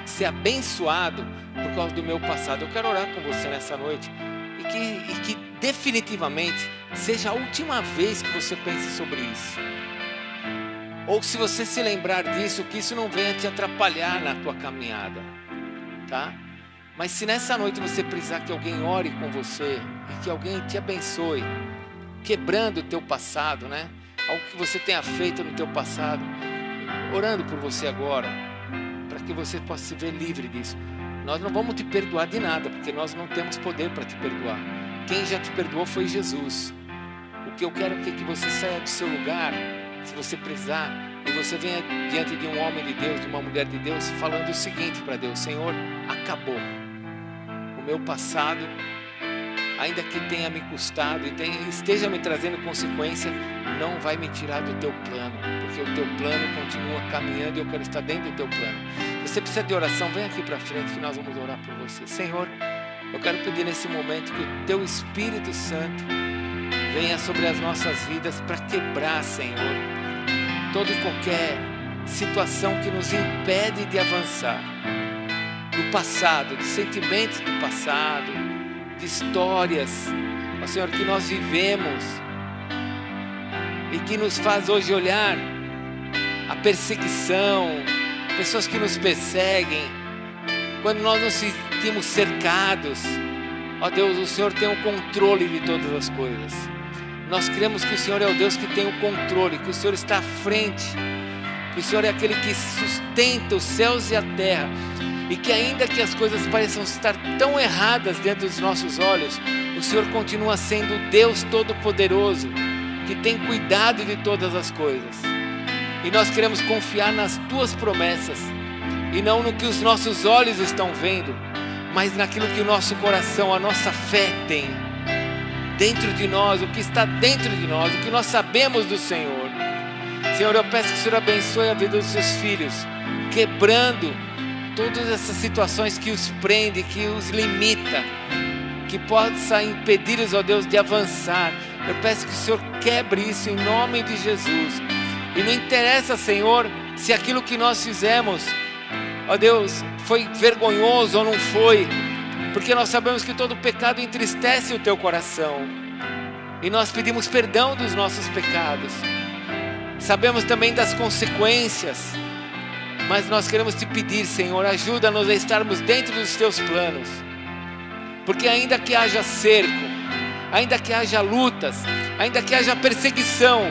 ser abençoado por causa do meu passado. Eu quero orar com você nessa noite e que definitivamente seja a última vez que você pense sobre isso. Ou se você se lembrar disso, que isso não venha te atrapalhar na tua caminhada, tá? Mas se nessa noite você precisar que alguém ore com você e que alguém te abençoe, quebrando o teu passado, né? Algo que você tenha feito no teu passado, orando por você agora, para que você possa se ver livre disso. Nós não vamos te perdoar de nada, porque nós não temos poder para te perdoar. Quem já te perdoou foi Jesus. O que eu quero é que você saia do seu lugar, se você precisar, e você venha diante de um homem de Deus, de uma mulher de Deus, falando o seguinte para Deus: Senhor, acabou. O meu passado, ainda que tenha me custado e esteja me trazendo consequência, não vai me tirar do teu plano, porque o teu plano continua caminhando e eu quero estar dentro do teu plano. Você precisa de oração, vem aqui para frente que nós vamos orar por você. Senhor, eu quero pedir nesse momento que o teu Espírito Santo venha sobre as nossas vidas para quebrar, Senhor, toda e qualquer situação que nos impede de avançar, do passado, de sentimentos do passado, de histórias, ó Senhor, que nós vivemos e que nos faz hoje olhar a perseguição, pessoas que nos perseguem, quando nós nos sentimos cercados. Ó Deus, o Senhor tem o controle de todas as coisas. Nós cremos que o Senhor é o Deus que tem o controle, que o Senhor está à frente, que o Senhor é aquele que sustenta os céus e a terra, e que ainda que as coisas pareçam estar tão erradas diante dos nossos olhos, o Senhor continua sendo o Deus Todo-Poderoso, que tem cuidado de todas as coisas. E nós queremos confiar nas Tuas promessas, e não no que os nossos olhos estão vendo, mas naquilo que o nosso coração, a nossa fé tem dentro de nós, o que está dentro de nós, o que nós sabemos do Senhor. Senhor, eu peço que o Senhor abençoe a vida dos seus filhos, quebrando todas essas situações que os prende, que os limita, que possa impedir-os, ó Deus, de avançar. Eu peço que o Senhor quebre isso em nome de Jesus. E não interessa, Senhor, se aquilo que nós fizemos, ó Deus, foi vergonhoso ou não foi, porque nós sabemos que todo pecado entristece o teu coração, e nós pedimos perdão dos nossos pecados. Sabemos também das consequências, mas nós queremos te pedir, Senhor, ajuda-nos a estarmos dentro dos teus planos, porque ainda que haja cerco, ainda que haja lutas, ainda que haja perseguição,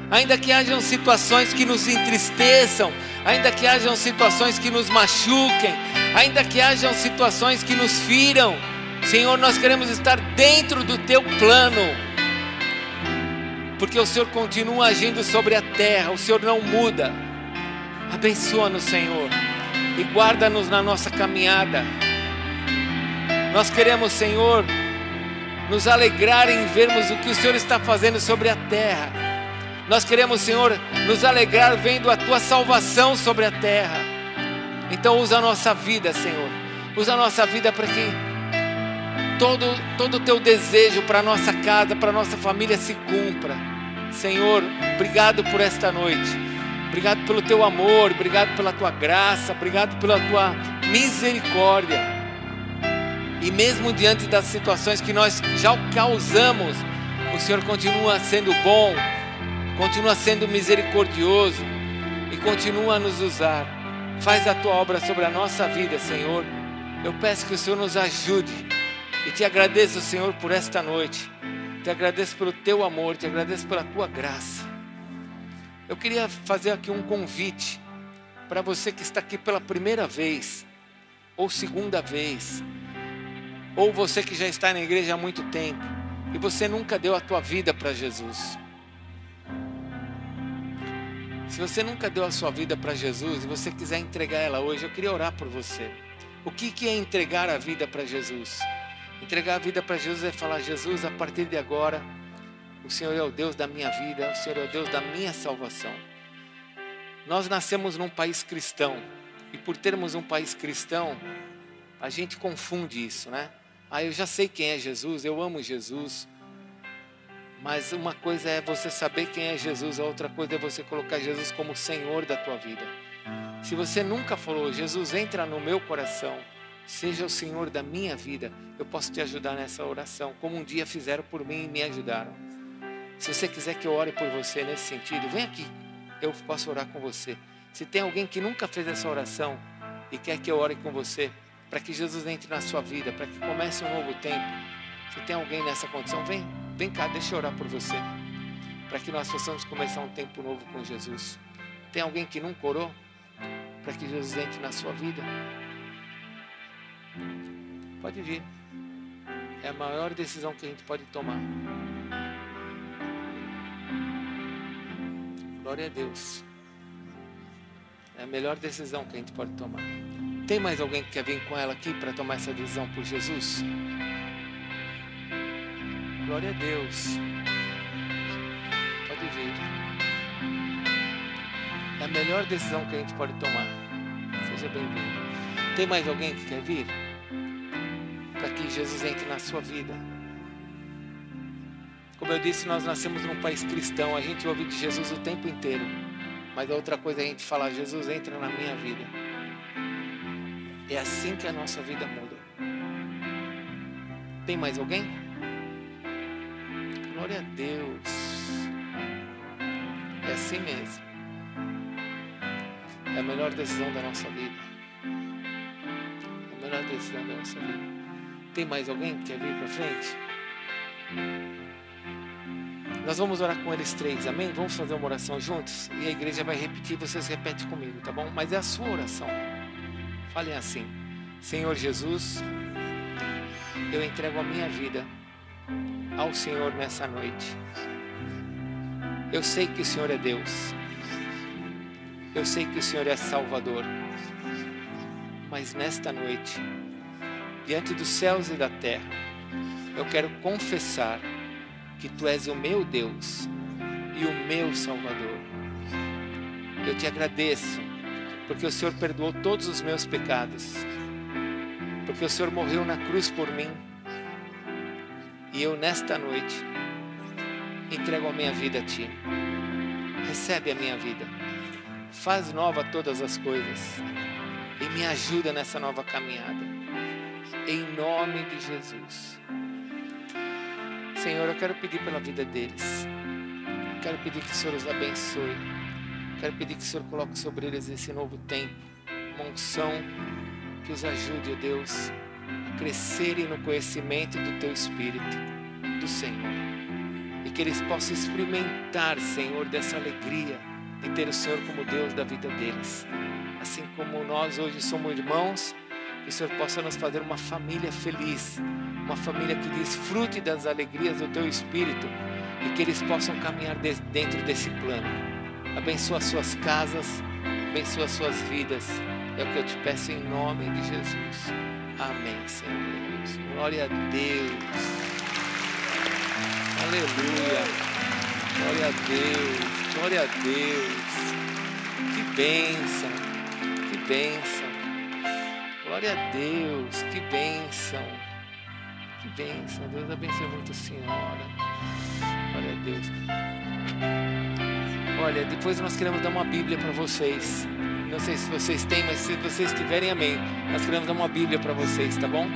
ainda que hajam situações que nos entristeçam, ainda que hajam situações que nos machuquem, ainda que hajam situações que nos firam, Senhor, nós queremos estar dentro do teu plano, porque o Senhor continua agindo sobre a terra, o Senhor não muda. Abençoa-nos, Senhor, e guarda-nos na nossa caminhada. Nós queremos, Senhor, nos alegrar em vermos o que o Senhor está fazendo sobre a terra. Nós queremos, Senhor, nos alegrar vendo a tua salvação sobre a terra. Então usa a nossa vida, Senhor, usa a nossa vida para que todo o teu desejo para a nossa casa, para a nossa família se cumpra. Senhor, obrigado por esta noite, obrigado pelo teu amor, obrigado pela tua graça, obrigado pela tua misericórdia. E mesmo diante das situações que nós já causamos, o Senhor continua sendo bom, continua sendo misericordioso e continua a nos usar. Faz a tua obra sobre a nossa vida, Senhor. Eu peço que o Senhor nos ajude e te agradeço, Senhor, por esta noite. Te agradeço pelo teu amor, te agradeço pela tua graça. Eu queria fazer aqui um convite para você que está aqui pela primeira vez ou segunda vez, ou você que já está na igreja há muito tempo e você nunca deu a tua vida para Jesus. Se você nunca deu a sua vida para Jesus e você quiser entregar ela hoje, eu queria orar por você. O que é entregar a vida para Jesus? Entregar a vida para Jesus é falar: Jesus, a partir de agora, o Senhor é o Deus da minha vida, o Senhor é o Deus da minha salvação. Nós nascemos num país cristão, e por termos um país cristão, a gente confunde isso, né? Eu já sei quem é Jesus, eu amo Jesus. Mas uma coisa é você saber quem é Jesus, a outra coisa é você colocar Jesus como Senhor da tua vida. Se você nunca falou: Jesus, entra no meu coração, seja o Senhor da minha vida, eu posso te ajudar nessa oração, como um dia fizeram por mim e me ajudaram. Se você quiser que eu ore por você nesse sentido, vem aqui, eu posso orar com você. Se tem alguém que nunca fez essa oração e quer que eu ore com você, para que Jesus entre na sua vida, para que comece um novo tempo, se tem alguém nessa condição, vem cá, deixa eu orar por você, para que nós possamos começar um tempo novo com Jesus. Tem alguém que nunca orou, para que Jesus entre na sua vida? Pode vir. É a maior decisão que a gente pode tomar. Glória a Deus. É a melhor decisão que a gente pode tomar. Tem mais alguém que quer vir com ela aqui para tomar essa decisão por Jesus? Glória a Deus. Pode vir. É a melhor decisão que a gente pode tomar. Seja bem-vindo. Tem mais alguém que quer vir? Para que Jesus entre na sua vida. Como eu disse, nós nascemos num país cristão. A gente ouve de Jesus o tempo inteiro. Mas a outra coisa é a gente falar: Jesus, entra na minha vida. É assim que a nossa vida muda. Tem mais alguém? Glória a Deus. É assim mesmo. É a melhor decisão da nossa vida. É a melhor decisão da nossa vida. Tem mais alguém que quer vir para frente? Nós vamos orar com eles três, amém? Vamos fazer uma oração juntos? E a igreja vai repetir, vocês repetem comigo, tá bom? Mas é a sua oração. Falem assim: Senhor Jesus, eu entrego a minha vida ao Senhor nessa noite. Eu sei que o Senhor é Deus. Eu sei que o Senhor é Salvador. Mas nesta noite, diante dos céus e da terra, eu quero confessar que Tu és o meu Deus e o meu Salvador. Eu te agradeço, porque o Senhor perdoou todos os meus pecados, porque o Senhor morreu na cruz por mim, e eu nesta noite entrego a minha vida a Ti. Recebe a minha vida, faz nova todas as coisas e me ajuda nessa nova caminhada, em nome de Jesus. Senhor, eu quero pedir pela vida deles, quero pedir que o Senhor os abençoe, quero pedir que o Senhor coloque sobre eles esse novo tempo, uma unção que os ajude, ó Deus, a crescerem no conhecimento do Teu Espírito, do Senhor, e que eles possam experimentar, Senhor, dessa alegria de ter o Senhor como Deus da vida deles, assim como nós hoje somos irmãos, que o Senhor possa nos fazer uma família feliz, uma família que desfrute das alegrias do Teu Espírito, e que eles possam caminhar dentro desse plano. Abençoa as suas casas, abençoa as suas vidas, é o que eu te peço em nome de Jesus. Amém, Senhor Deus. Glória a Deus. Aleluia. Glória a Deus. Glória a Deus. Que bênção. Que bênção. Glória a Deus. Que bênção. Que bênção. Deus abençoe muito a senhora. Glória a Deus. Olha, depois nós queremos dar uma Bíblia para vocês. Não sei se vocês têm, mas se vocês tiverem, amém. Nós queremos dar uma Bíblia para vocês, tá bom?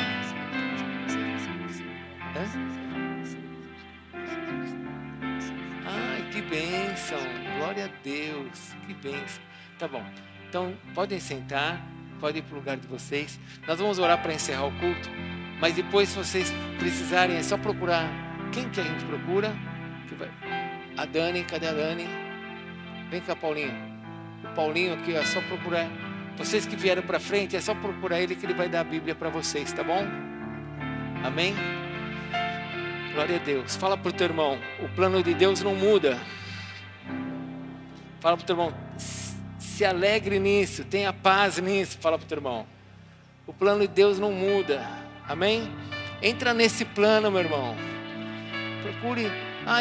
Ai, que bênção. Glória a Deus. Que bênção. Tá bom. Então, podem sentar. Podem ir para o lugar de vocês. Nós vamos orar para encerrar o culto. Mas depois, se vocês precisarem, é só procurar. Quem que a gente procura? A Dani, cadê a Dani? Vem cá, Paulinho. O Paulinho aqui, é só procurar. Vocês que vieram para frente, é só procurar ele que ele vai dar a Bíblia para vocês, tá bom? Amém? Glória a Deus. Fala para o teu irmão, o plano de Deus não muda. Fala para o teu irmão, se alegre nisso, tenha paz nisso. Fala para o teu irmão, o plano de Deus não muda. Amém? Entra nesse plano, meu irmão. Procure.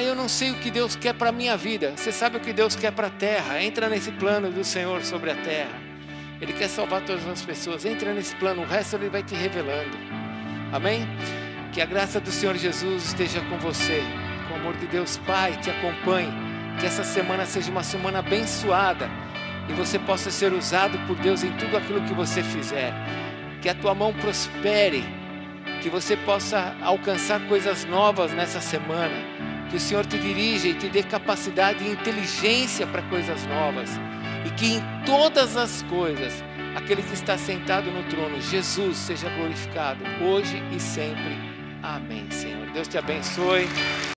Eu não sei o que Deus quer para a minha vida. Você sabe o que Deus quer para a terra. Entra nesse plano do Senhor sobre a terra. Ele quer salvar todas as pessoas. Entra nesse plano, o resto Ele vai te revelando. Amém? Que a graça do Senhor Jesus esteja com você. Que o amor de Deus Pai te acompanhe. Que essa semana seja uma semana abençoada. E você possa ser usado por Deus em tudo aquilo que você fizer. Que a tua mão prospere. Que você possa alcançar coisas novas nessa semana. Que o Senhor te dirija e te dê capacidade e inteligência para coisas novas. E que em todas as coisas, aquele que está sentado no trono, Jesus, seja glorificado, hoje e sempre. Amém, Senhor. Deus te abençoe.